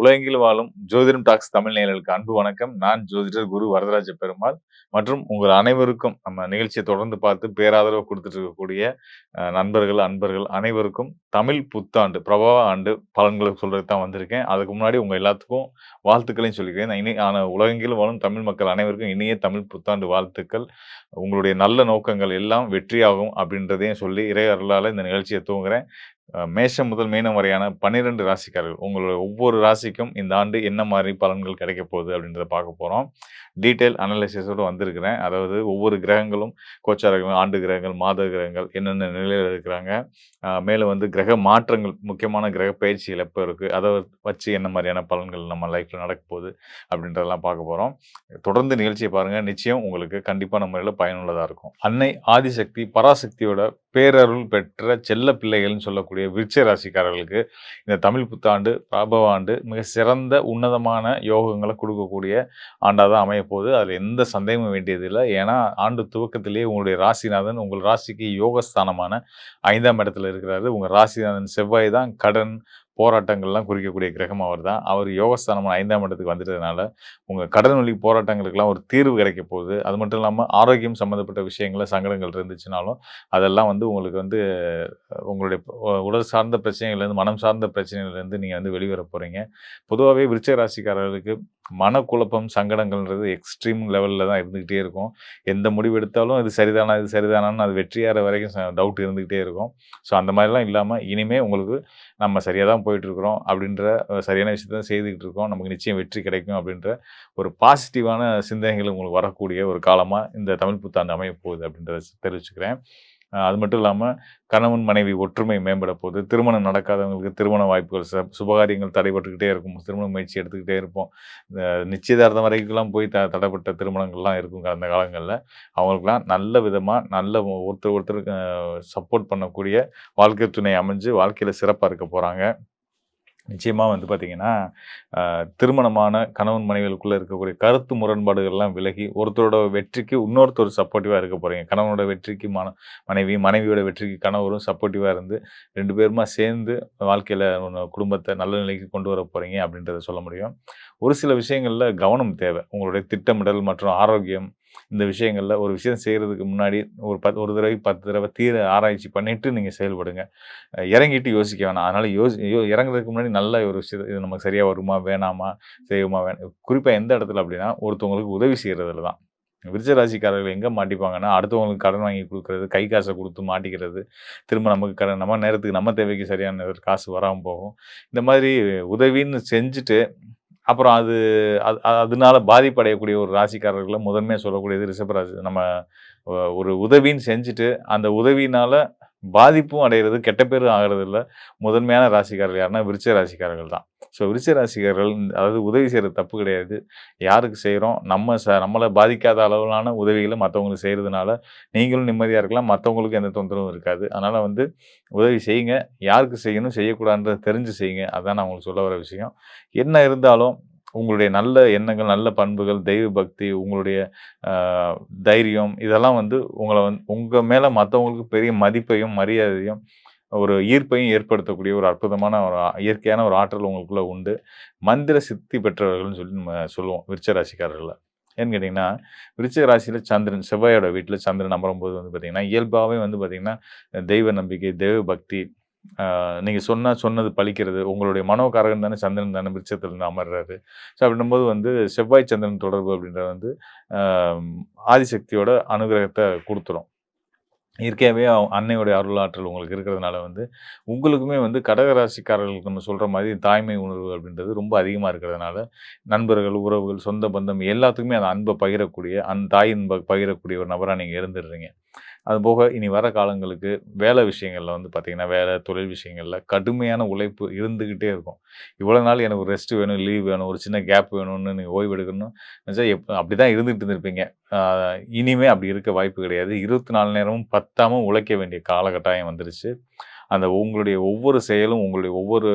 உலகெங்கிலும் வாழும் ஜோதிடம் டாக்ஸ் தமிழ் நேயர்களுக்கு அன்பு வணக்கம். நான் ஜோதிடர் குரு வரதராஜ பெருமாள் மற்றும் உங்கள் அனைவருக்கும் நம்ம நிகழ்ச்சியை தொடர்ந்து பார்த்து பேராதரவு கொடுத்துட்டு இருக்கக்கூடிய நண்பர்கள், அன்பர்கள் அனைவருக்கும் தமிழ் புத்தாண்டு, பிரபவ ஆண்டு பலன்களை சொல்றதுக்கு தான் வந்திருக்கேன். அதுக்கு முன்னாடி உங்க எல்லாத்துக்கும் வாழ்த்துக்களையும் சொல்லிக்கிறேன். உலகெங்கிலும் வாழும் தமிழ் மக்கள் அனைவருக்கும் இனிய தமிழ் புத்தாண்டு வாழ்த்துக்கள். உங்களுடைய நல்ல நோக்கங்கள் எல்லாம் வெற்றியாகும் அப்படின்றதையும் சொல்லி இறை அருளால இந்த நிகழ்ச்சியை துவங்குறேன். மேஷம் முதல் மீனம் வரையான 12 ராசிக்காரர்கள் உங்களோட ஒவ்வொரு ராசிக்கும் இந்த ஆண்டு என்ன மாதிரி பலன்கள் கிடைக்க போகுது அப்படின்றத பார்க்க போகிறோம். டீட்டெயில் அனலைசிஸோடு வந்திருக்கிறேன். அதாவது ஒவ்வொரு கிரகங்களும் கோச்சார கிரகங்கள், ஆண்டு கிரகங்கள், மாத கிரகங்கள் என்னென்ன நிலையில் இருக்கிறாங்க, மேலும் வந்து கிரக மாற்றங்கள், முக்கியமான கிரக பயிற்சிகள் எப்போ இருக்குது, அதை வச்சு என்ன மாதிரியான பலன்கள் நம்ம லைஃப்பில் நடக்க போகுது அப்படின்றதெல்லாம் பார்க்க போகிறோம். தொடர்ந்து நிகழ்ச்சியை பாருங்கள். நிச்சயம் உங்களுக்கு கண்டிப்பாக நம்ம பயனுள்ளதாக இருக்கும். அன்னை ஆதிசக்தி பராசக்தியோட பேரருள் பெற்ற செல்ல பிள்ளைகள்னு சொல்லக்கூடிய விருச்சிக ராசிக்காரர்களுக்கு இந்த தமிழ் புத்தாண்டு பிரபவ ஆண்டு மிக சிறந்த உன்னதமான யோகங்களை கொடுக்கக்கூடிய ஆண்டாக தான் அமைய போகுது. அதில் எந்த சந்தேகமும் வேண்டியதில்லை. ஏன்னா ஆண்டு துவக்கத்திலேயே உங்களுடைய ராசிநாதன் உங்கள் ராசிக்கு யோகஸ்தானமான 5ஆம் இடத்துல இருக்கிறாரு. உங்கள் ராசிநாதன் செவ்வாய் தான் கடன் போராட்டங்கள்லாம் குறிக்கக்கூடிய கிரகம் அவர் தான். அவர் யோகஸ்தானமான 5ஆம் இடத்துக்கு வந்துட்டதுனால உங்கள் கடன் வழி போராட்டங்களுக்கெல்லாம் ஒரு தீர்வு கிடைக்க போகுது. அது மட்டும் இல்லாமல் ஆரோக்கியம் சம்மந்தப்பட்ட விஷயங்கள சங்கடங்கள் இருந்துச்சுனாலும் அதெல்லாம் வந்து உங்களுக்கு வந்து உங்களுடைய உடல் சார்ந்த பிரச்சனைகள்லேருந்து, மனம் சார்ந்த பிரச்சனைகள்லேருந்து நீங்கள் வந்து வெளிவர போகிறீங்க. பொதுவாகவே விருச்சிக ராசிக்காரர்களுக்கு மனக்குழப்பம், சங்கடங்கள்ன்றது எக்ஸ்ட்ரீம் லெவலில் தான் இருந்துக்கிட்டே இருக்கும். எந்த முடிவு எடுத்தாலும் இது சரிதானா, இது சரிதானான்னு அது வெற்றியாகிற வரைக்கும் டவுட் இருந்துக்கிட்டே இருக்கும். ஸோ அந்த மாதிரிலாம் இல்லாமல் இனிமேல் உங்களுக்கு நம்ம சரியாக தான் போயிட்டுருக்குறோம் அப்படின்ற சரியான விஷயத்த தான் செய்துக்கிட்டு இருக்கோம், நமக்கு நிச்சயம் வெற்றி கிடைக்கும் அப்படின்ற ஒரு பாசிட்டிவான சிந்தனைகள் உங்களுக்கு வரக்கூடிய ஒரு காலமாக இந்த தமிழ் புத்தாண்டு அமைய போகுது அப்படின்றத தெரிவிச்சுக்கிறேன். அது மட்டும் இல்லாமல் கணவன் மனைவி ஒற்றுமை மேம்பட போகுது. திருமணம் நடக்காதவங்களுக்கு திருமண வாய்ப்புகள், சுபகாரியங்கள் தடைபட்டுக்கிட்டே இருக்கும். திருமண முயற்சி எடுத்துக்கிட்டே இருப்போம். இந்த நிச்சயதார்த்தம் வரைக்கும்லாம் போய் தடைப்பட்ட திருமணங்கள்லாம் இருக்குங்க அந்த காலங்களில். அவங்களுக்குலாம் நல்ல விதமாக நல்ல ஒருத்தருக்கு சப்போர்ட் பண்ணக்கூடிய வாழ்க்கை துணை அமைஞ்சு வாழ்க்கையில் சிறப்பாக இருக்க போகிறாங்க. நிச்சயமாக வந்து பார்த்திங்கன்னா, திருமணமான கணவன் மனைவிகளுக்குள்ளே இருக்கக்கூடிய கருத்து முரண்பாடுகள்லாம் விலகி ஒருத்தரோட வெற்றிக்கு இன்னொருத்தர் சப்போர்ட்டிவாக இருக்க போகிறீங்க. கணவனோட வெற்றிக்கு மனைவி, மனைவியோட வெற்றிக்கு கணவரும் சப்போர்ட்டிவாக இருந்து 2 பேருமா சேர்ந்து வாழ்க்கையில் குடும்பத்தை நல்ல நிலைக்கு கொண்டு வர போகிறீங்க அப்படின்றத சொல்ல முடியும். ஒரு சில விஷயங்களில் கவனம் தேவை. உங்களுடைய திட்டமிடல் மற்றும் ஆரோக்கியம், இந்த விஷயங்களில் ஒரு விஷயம் செய்கிறதுக்கு முன்னாடி ஒரு தடவை 10 தடவை தீர ஆராய்ச்சி பண்ணிவிட்டு நீங்கள் செயல்படுங்க. இறங்கிட்டு யோசிக்க வேணாம். அதனால் இறங்குறதுக்கு முன்னாடி நல்ல ஒரு விஷயம், இது நமக்கு சரியாக வருமா, வேணாமா, செய்யுமா, குறிப்பாக எந்த இடத்துல அப்படின்னா ஒருத்தவங்களுக்கு உதவி செய்கிறதுல தான். விருச்சிக ராசிக்காரர்கள் எங்கே மாட்டிப்பாங்கன்னா, அடுத்தவங்களுக்கு கடன் வாங்கி கொடுக்குறது, கை காசை கொடுத்து மாட்டிக்கிறது, திரும்ப நமக்கு நம்ம நேரத்துக்கு நம்ம தேவைக்கு சரியான காசு வராமல் போகும். இந்த மாதிரி உதவின்னு செஞ்சுட்டு அப்புறம் அதனால பாதிப்படையக்கூடிய ஒரு ராசிக்காரர்களை முதன்மையாக சொல்லக்கூடியது ரிஷபராசி. நம்ம ஒரு உதவின்னு செஞ்சுட்டு அந்த உதவியினால் பாதிப்பும் அடைகிறது, கெட்ட பேரும் ஆகிறது இல்லை. முதன்மையான ராசிக்காரர்கள் யாருன்னா விருச்சிக ராசிக்காரர்கள் தான். ஸோ விருச்சிக ராசிக்காரர்கள் அதாவது உதவி செய்கிறது தப்பு கிடையாது. யாருக்கு செய்கிறோம், நம்மளை பாதிக்காத அளவிலான உதவிகளை மற்றவங்களுக்கு செய்கிறதுனால நீங்களும் நிம்மதியாக இருக்கலாம், மற்றவங்களுக்கும் எந்த தொந்தரவும் இருக்காது. அதனால் வந்து உதவி செய்யுங்க. யாருக்கு செய்யணும், செய்யக்கூடாதுன்றதை தெரிஞ்சு செய்யுங்க. அதுதான் நான் உங்களுக்கு சொல்ல வர விஷயம். என்ன இருந்தாலும் உங்களுடைய நல்ல எண்ணங்கள், நல்ல பண்புகள், தெய்வ பக்தி, உங்களுடைய தைரியம், இதெல்லாம் வந்து உங்கள் மேலே மற்றவங்களுக்கு பெரிய மதிப்பையும் மரியாதையும் ஒரு ஈர்ப்பையும் ஏற்படுத்தக்கூடிய ஒரு அற்புதமான ஒரு இயற்கையான ஒரு ஆற்றல் உங்களுக்குள்ளே உண்டு. மந்திர சித்தி பெற்றவர்கள்னு சொல்லி நம்ம சொல்லுவோம் விருச்சிக ராசிக்காரர்களை. ஏன்னு கேட்டிங்கன்னா, விருச்சிக ராசியில் சந்திரன், செவ்வாயோட வீட்டில் சந்திரன் அமரும்போது வந்து பார்த்திங்கன்னா, இயல்பாகவே வந்து பார்த்திங்கன்னா தெய்வ நம்பிக்கை, தெய்வ பக்தி, நீங்கள் சொன்னது பலிக்கிறது. உங்களுடைய மனோகாரகன் தானே சந்திரன் தானே விருச்சத்திலிருந்து அமர்றாரு. ஸோ அப்படின்னும்போது வந்து செவ்வாய் சந்திரன் தொடர்பு அப்படின்றது வந்து ஆதிசக்தியோட அனுகிரகத்தை கொடுத்துரும். இயற்கையாகவே அன்னையோடைய அருளாற்றல் உங்களுக்கு இருக்கிறதுனால வந்து உங்களுக்குமே வந்து கடகராசிக்காரர்களுக்கு நம்ம சொல்கிற மாதிரி தாய்மை உணர்வு அப்படின்றது ரொம்ப அதிகமாக இருக்கிறதுனால நண்பர்கள், உறவுகள், சொந்த பந்தம் எல்லாத்துக்குமே அந்த அன்பை பகிரக்கூடிய, அந்த தாய் அன்பை பகிரக்கூடிய ஒரு நபராக நீங்கள் இருந்துடுறீங்க. அதுபோக இனி வர காலங்களுக்கு வேலை விஷயங்களில் வந்து பார்த்திங்கன்னா, வேலை தொழில் விஷயங்களில் கடுமையான உழைப்பு இருந்துக்கிட்டே இருக்கும். இவ்வளோ நாள் எனக்கு ஒரு ரெஸ்ட் வேணும், லீவ் வேணும், ஒரு சின்ன கேப் வேணும்னு நீங்கள் ஓய்வு எடுக்கணும்னு நினச்சா அப்படி தான் இருந்துகிட்டு இருந்திருப்பீங்க. இனிமே அப்படி இருக்க வாய்ப்பு கிடையாது. 24 நேரமும் பத்தாமல் உழைக்க வேண்டிய காலகட்டாயம் வந்துருச்சு. அந்த உங்களுடைய ஒவ்வொரு செயலும், உங்களுடைய ஒவ்வொரு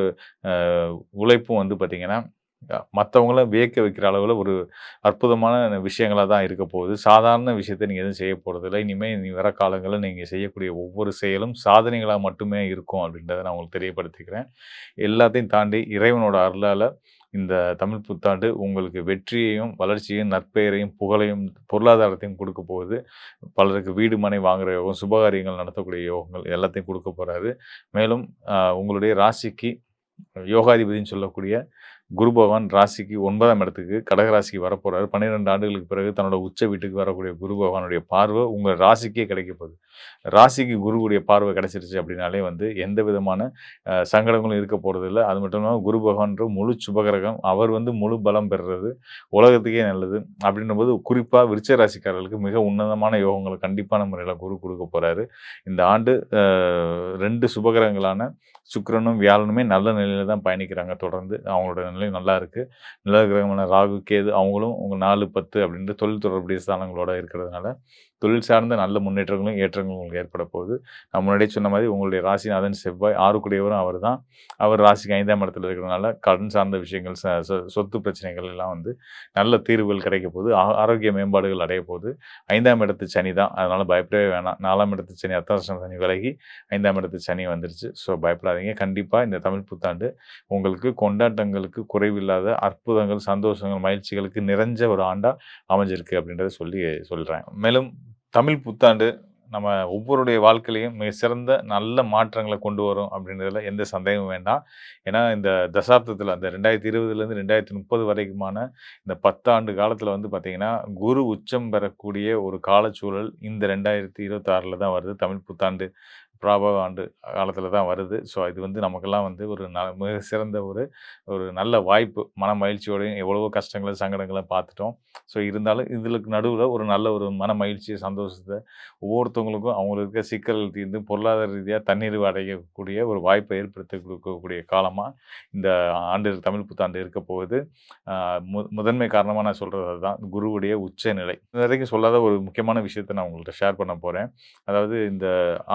உழைப்பும் வந்து பார்த்திங்கன்னா மற்றவங்கள வியக்க வைக்கிற அளவில் ஒரு அற்புதமான விஷயங்களா தான் இருக்க போகுது. சாதாரண விஷயத்த நீங்க எதுவும் செய்ய போறதில்ல. இனி வர காலங்கள்ல நீங்க செய்யக்கூடிய ஒவ்வொரு செயலும் சாதனைகளா மட்டுமே இருக்கும் அப்படின்றத நான் உங்களுக்கு தெரியப்படுத்திக்கிறேன். எல்லாத்தையும் தாண்டி இறைவனோட அருளால இந்த தமிழ் புத்தாண்டு உங்களுக்கு வெற்றியையும், வளர்ச்சியையும், நற்பெயரையும், புகழையும், பொருளாதாரத்தையும் குடுக்க போகுது. பலருக்கு வீடு, மனை வாங்குற யோகம், சுபகாரியங்கள் நடத்தக்கூடிய யோகங்கள் எல்லாத்தையும் குடுக்க போறாரு. மேலும் உங்களுடைய ராசிக்கு யோகாதிபதின்னு சொல்லக்கூடிய குரு பகவான் ராசிக்கு 9ஆம் இடத்துக்கு கடக ராசிக்கு வரப்போறாரு. 12 ஆண்டுகளுக்கு பிறகு தன்னோட உச்ச வீட்டுக்கு வரக்கூடிய குரு பகவானுடைய பார்வை உங்க ராசிக்கே கிடைக்க போகுது. ராசிக்கு குருவுடைய பார்வை கிடைச்சிருச்சு அப்படின்னாலே வந்து எந்த விதமான சங்கடங்களும் இருக்க போறதில்ல. அது மட்டும் இல்லாம குரு பகவான்ற முழு சுபகிரகம். அவர் வந்து முழு பலம் பெறுறது உலகத்துக்கே நல்லது. அப்படின்னும்போது குறிப்பா விருச்சிக ராசிக்காரர்களுக்கு மிக உன்னதமான யோகங்கள கண்டிப்பான முறையில குரு குடுக்க போறாரு. இந்த ஆண்டு 2 சுபகிரகங்களான சுக்கிரனும், வியாழனுமே நல்ல நிலையில தான் பயணிக்கிறாங்க தொடர்ந்து. அவங்களோட நிலை நல்லா இருக்கு. நிழல் கிரகமான ராகு, கேது அவங்களும் உங்க 4, 10 அப்படின்ட்டு தொழில் தொடர்புடைய ஸ்தானங்களோட இருக்கிறதுனால, தொழில் சார்ந்த நல்ல முன்னேற்றங்களும், ஏற்றங்களும் உங்களுக்கு ஏற்பட போகுது. நான் முன்னாடியே சொன்ன மாரி உங்களுடைய ராசிநாதன் செவ்வாய் 6க்குடையவரும் அவர் தான். அவர் ராசிக்கு 5ஆம் இடத்துல இருக்கிறதுனால, கடன் சார்ந்த விஷயங்கள், ச சொ சொத்து பிரச்சனைகள் எல்லாம் வந்து நல்ல தீர்வுகள் கிடைக்க போகுது. ஆரோக்கிய மேம்பாடுகள் அடைய போகுது. 5ஆம் இடத்து சனி தான். அதனால பயப்படவே வேணாம். 4ஆம் இடத்து சனி, அர்த்தாஷ்டம சனி விலகி 5ஆம் இடத்து சனி வந்துருச்சு. ஸோ பயப்படாதீங்க. கண்டிப்பா இந்த தமிழ் புத்தாண்டு உங்களுக்கு கொண்டாட்டங்களுக்கு குறைவில்லாத அற்புதங்கள், சந்தோஷங்கள், மகிழ்ச்சிகளுக்கு நிறைஞ்ச ஒரு ஆண்டா அமைஞ்சிருக்கு அப்படின்றத சொல்றேன். மேலும் தமிழ் புத்தாண்டு நம்ம ஒவ்வொருடைய வாழ்க்கையிலயும் மிக சிறந்த நல்ல மாற்றங்கள கொண்டு வரும் அப்படின்றதுல எந்த சந்தேகமும் வேண்டாம். ஏன்னா, இந்த தசாப்தத்தில அந்த 2020லேருந்து 2030 வரைக்குமான இந்த 10 ஆண்டு காலத்தில வந்து பார்த்தீங்கன்னா, குரு உச்சம் பெறக்கூடிய ஒரு காலச்சூழல் இந்த 2026ல தான் வருது. தமிழ் புத்தாண்டு பிராபவ ஆண்டு காலத்தில தான் வருது. ஸோ இது வந்து நமக்கெல்லாம் வந்து ஒரு மிக சிறந்த ஒரு ஒரு நல்ல வாய்ப்பு. மன மகிழ்ச்சியோடையும் எவ்வளவோ கஷ்டங்கள, சங்கடங்கள பார்த்துட்டோம். ஸோ இருந்தாலும் இதுகளுக்கு நடுவுல ஒரு நல்ல ஒரு மன மகிழ்ச்சி, சந்தோஷத்த ஒவ்வொருத்தவங்களுக்கும் அவங்களுக்கு இருக்க சிக்கல்கள் தீர்ந்து பொருளாதார ரீதியா தன்னிறைவு அடையக்கூடிய ஒரு வாய்ப்பை ஏற்படுத்தி கொடுக்கக்கூடிய காலமா இந்த ஆண்டு தமிழ் புத்தாண்டு இருக்க போகுது. அ முதன்மை காரணமா நான் சொல்றது அதுதான். குருவுடைய உச்சநிலை. இதுவரைக்கும் சொல்லாத ஒரு முக்கியமான விஷயத்த நான் உங்கள்ட்ட ஷேர் பண்ண போறேன். அதாவது இந்த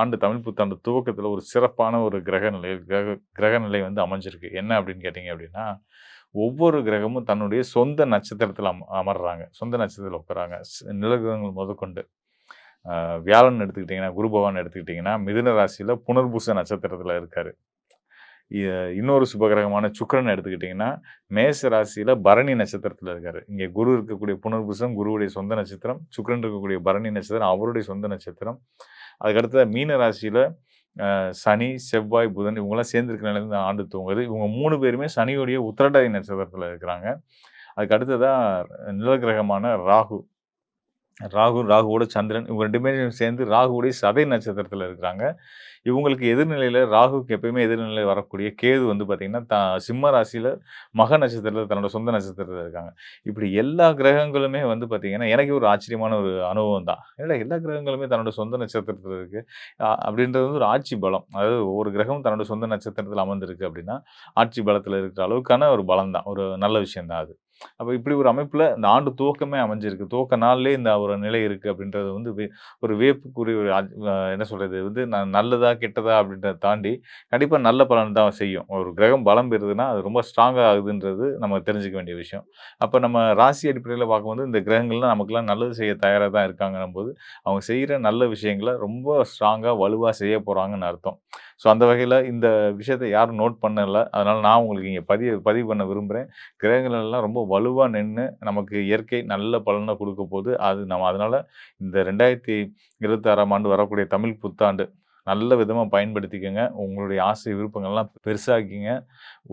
ஆண்டு தமிழ் புத்தாண்டு துவக்கத்தில ஒரு சிறப்பான ஒரு கிரக நிலை வந்து அமைஞ்சிருக்கு. என்ன அப்படின்னு கேட்டீங்க அப்படின்னா, ஒவ்வொரு கிரகமும் தன்னுடைய சொந்த நட்சத்திரத்தில அமர்றாங்க. சொந்த நட்சத்திரத்தில உட்கார்றாங்க. நிழல்கிரகங்கள் முதற்கொண்டு. வியாழன் எடுத்துக்கிட்டீங்கன்னா, குரு பகவான் எடுத்துக்கிட்டீங்கன்னா, மிதுன ராசியில புனர்பூச நட்சத்திரத்தில இருக்காரு. இ இன்னொரு சுபகிரகமான சுக்கிரன் எடுத்துக்கிட்டீங்கன்னா, மேஷ ராசியில பரணி நட்சத்திரத்தில இருக்காரு. இங்கே குரு இருக்கக்கூடிய புனர்பூசம் குருவுடைய சொந்த நட்சத்திரம். சுக்கிரன் இருக்கக்கூடிய பரணி நட்சத்திரம் அவருடைய சொந்த நட்சத்திரம். அதுக்கடுத்தது மீன ராசியில சனி, செவ்வாய், புதன் இவங்கலாம் சேர்ந்திருக்க நிலையில இந்த ஆண்டு துவங்குது. இவங்க 3 பேருமே சனியுடைய உத்திரட்டாதி நட்சத்திரத்தில இருக்கிறாங்க. அதுக்கு அடுத்ததா நிழல் கிரகமான ராகு. ராகுவோட சந்திரன் இவங்க 2 பேரும் சேர்ந்து ராகுவுடைய சதய நட்சத்திரத்தில இருக்கிறாங்க. இவங்களுக்கு எதிர்நிலையில ராகுவுக்கு எப்பயுமே எதிர்நிலை வரக்கூடிய கேது வந்து பார்த்தீங்கன்னா, சிம்ம ராசியில மக நட்சத்திரத்தில தன்னோட சொந்த நட்சத்திரத்தில இருக்காங்க. இப்படி எல்லா கிரகங்களுமே வந்து பார்த்தீங்கன்னா, எனக்கு ஒரு ஆச்சரியமான ஒரு அனுபவம் தான். என்னடா எல்லா கிரகங்களுமே தன்னோட சொந்த நட்சத்திரத்தில இருக்கு. அப்படின்றது வந்து ஒரு ஆட்சி பலம். அதாவது ஒவ்வொரு கிரகமும் தன்னோட சொந்த நட்சத்திரத்தில அமர்ந்திருக்கு அப்படின்னா, ஆட்சி பலத்தில இருக்கிற அளவுக்கான ஒரு பலம் தான். ஒரு நல்ல விஷயம் தான் அது. அப்ப இப்படி ஒரு அமைப்புல இந்த ஆண்டு துவக்கமே அமைஞ்சிருக்கு. துவக்க நாள்லயே இந்த ஒரு நிலை இருக்கு அப்படின்றது வந்து ஒரு வியப்புக்குரிய ஒரு என்ன சொல்றது? இது வந்து நல்லதா, கெட்டதா அப்படின்றத தாண்டி கண்டிப்பா நல்ல பலன் தான் செய்யும். ஒரு கிரகம் பலம் பெறுதுன்னா, அது ரொம்ப ஸ்ட்ராங்கா ஆகுதுன்றது நம்ம தெரிஞ்சுக்க வேண்டிய விஷயம். அப்ப நம்ம ராசி அடிப்படையில பார்க்கும்போது இந்த கிரகங்கள்லாம் நமக்கெல்லாம் நல்லது செய்ய தயாரா தான் இருக்காங்கன்னும்போது, அவங்க செய்ற நல்ல விஷயங்கள ரொம்ப ஸ்ட்ராங்கா, வலுவா செய்ய போறாங்கன்னு அர்த்தம். ஸோ அந்த வகையில இந்த விஷயத்த யாரும் நோட் பண்ணல. அதனால நான் உங்களுக்கு இங்க பதிவு பண்ண விரும்புறேன். கிரகங்கள் எல்லாம் ரொம்ப வலுவா நின்னு, நமக்கு இயற்கை நல்ல பலன குடுக்க போது. அது நம்ம அதனால இந்த 2026ஆம் ஆண்டு வரக்கூடிய தமிழ் புத்தாண்டு நல்ல விதமா பயன்படுத்திக்கங்க. உங்களுடைய ஆசை, விருப்பங்கள்லாம் பெருசாக்கிங்க.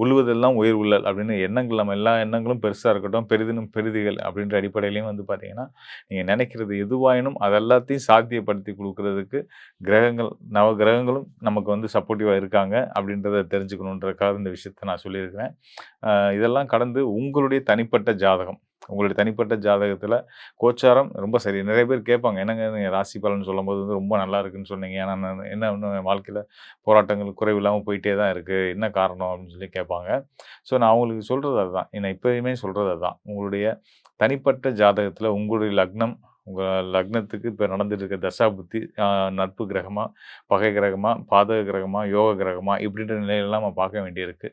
"உழுவதெல்லாம் உயிர் உள்ளல்" அப்படின்னு எண்ணங்கள் நம்ம எல்லா எண்ணங்களும் பெருசா இருக்கட்டும். "பெரிதினும் பெரிதிகள்" அப்படின்ற அடிப்படையிலயும் வந்து பார்த்தீங்கன்னா, நீங்க நெனைக்கிறது எதுவாயினும் அது எல்லாத்தையும் சாத்தியப்படுத்தி குடுக்குறதுக்கு கிரகங்கள் நவகிரகங்களும் நமக்கு வந்து சப்போர்ட்டிவா இருக்காங்க அப்படின்றத தெரிஞ்சுக்கணுன்றதுக்காக இந்த விஷயத்த நான் சொல்லியிருக்கிறேன். இதெல்லாம் கடந்து உங்களுடைய தனிப்பட்ட ஜாதகம். உங்களுடைய தனிப்பட்ட ஜாதகத்தில கோச்சாரம் ரொம்ப சரி. நெறைய பேர் கேட்பாங்க. என்னங்க நீங்க ராசி பலன் சொல்லும்போது வந்து ரொம்ப நல்லா இருக்குன்னு சொன்னீங்க. ஆனா நான் என்ன இன்னும் என் வாழ்க்கையில போராட்டங்கள் குறைவில்லாம போயிட்டே தான் இருக்கு. என்ன காரணம்? அப்படின்னு சொல்லி கேட்பாங்க. ஸோ நான் அவங்களுக்கு சொல்றது அதுதான். நான் எப்பயுமே சொல்றது அதுதான். உங்களுடைய தனிப்பட்ட ஜாதகத்தில உங்களுடைய லக்னம், உங்க லக்னத்துக்கு இப்ப நடந்துட்டு இருக்க தசாபுத்தி நட்பு கிரகமா, பகை கிரகமா, பாதக கிரகமா, யோக கிரகமா இப்படின்ற நிலையெல்லாம் நம்ம பார்க்க வேண்டியிருக்கு.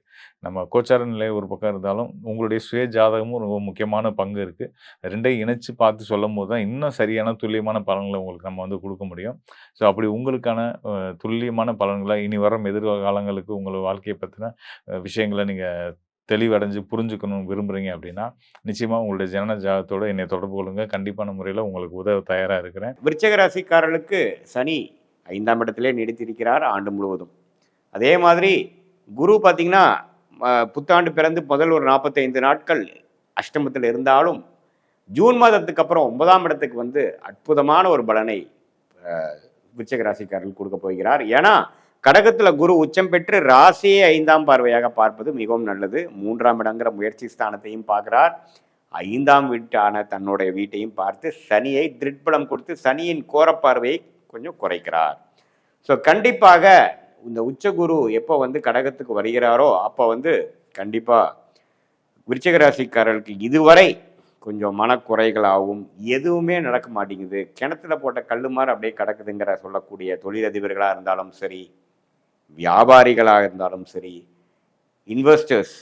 நம்ம கோச்சார நிலை ஒரு பக்கம் இருந்தாலும், உங்களுடைய சுய ஜாதகமும் ரொம்ப முக்கியமான பங்கு இருக்கு. 2யும் இணைச்சு பார்த்து சொல்லும்போது தான் இன்னும் சரியான துல்லியமான பலன்கள உங்களுக்கு நம்ம வந்து குடுக்க முடியும். ஸோ அப்படி உங்களுக்கான துல்லியமான பலன்கள இனி வரும் எதிர்காலங்களுக்கு உங்கள் வாழ்க்கைய பத்தின விஷயங்கள நீங்க தெளிவடைஞ்சு புரிஞ்சுக்கணும்னு விரும்புறீங்க அப்படின்னா, நிச்சயமா உங்களுடைய ஜனன ஜாதகத்தோட என்னை தொடர்பு கொள்ளுங்க. கண்டிப்பான முறையில உங்களுக்கு உதவ தயாரா இருக்கிறேன். விருச்சிக ராசிக்காரர்களுக்கு சனி 5ஆம் இடத்திலே நீடித்திருக்கிறார் ஆண்டு முழுவதும். அதே மாதிரி குரு பார்த்தீங்கன்னா, புத்தாண்டு பிறந்து முதல் ஒரு 45 நாட்கள் அஷ்டமத்தில் இருந்தாலும், ஜூன் மாதத்துக்கு அப்புறம் 9ஆம் இடத்துக்கு வந்து அற்புதமான ஒரு பலனை விருச்சிக ராசிக்காரர்கள் கொடுக்க போகிறார். ஏன்னா கடகத்துல குரு உச்சம் பெற்று ராசியை 5ஆம் பார்வையாக பார்ப்பது மிகவும் நல்லது. 3ஆம் இடங்கிற முயற்சி ஸ்தானத்தையும் பார்க்கிறார். 5ஆம் வீட்டான தன்னுடைய வீட்டையும் பார்த்து சனியை திருட்பலம் கொடுத்து சனியின் கோரப்பார்வையை கொஞ்சம் குறைக்கிறார். ஸோ கண்டிப்பாக இந்த உச்சகுரு எப்போ வந்து கடகத்துக்கு வருகிறாரோ அப்போ வந்து கண்டிப்பாக விருச்சிக ராசிக்காரர்களுக்கு இதுவரை கொஞ்சம் மனக்குறைகளாகவும் எதுவுமே நடக்க மாட்டேங்குது, கிணத்துல போட்ட கல்லு மாதிரி அப்படியே கிடக்குதுங்கிற சொல்லக்கூடிய தொழிலதிபர்களாக இருந்தாலும் சரி, வியாபாரிகளாக இருந்தாலும் சரி, இன்வெஸ்டர்ஸ்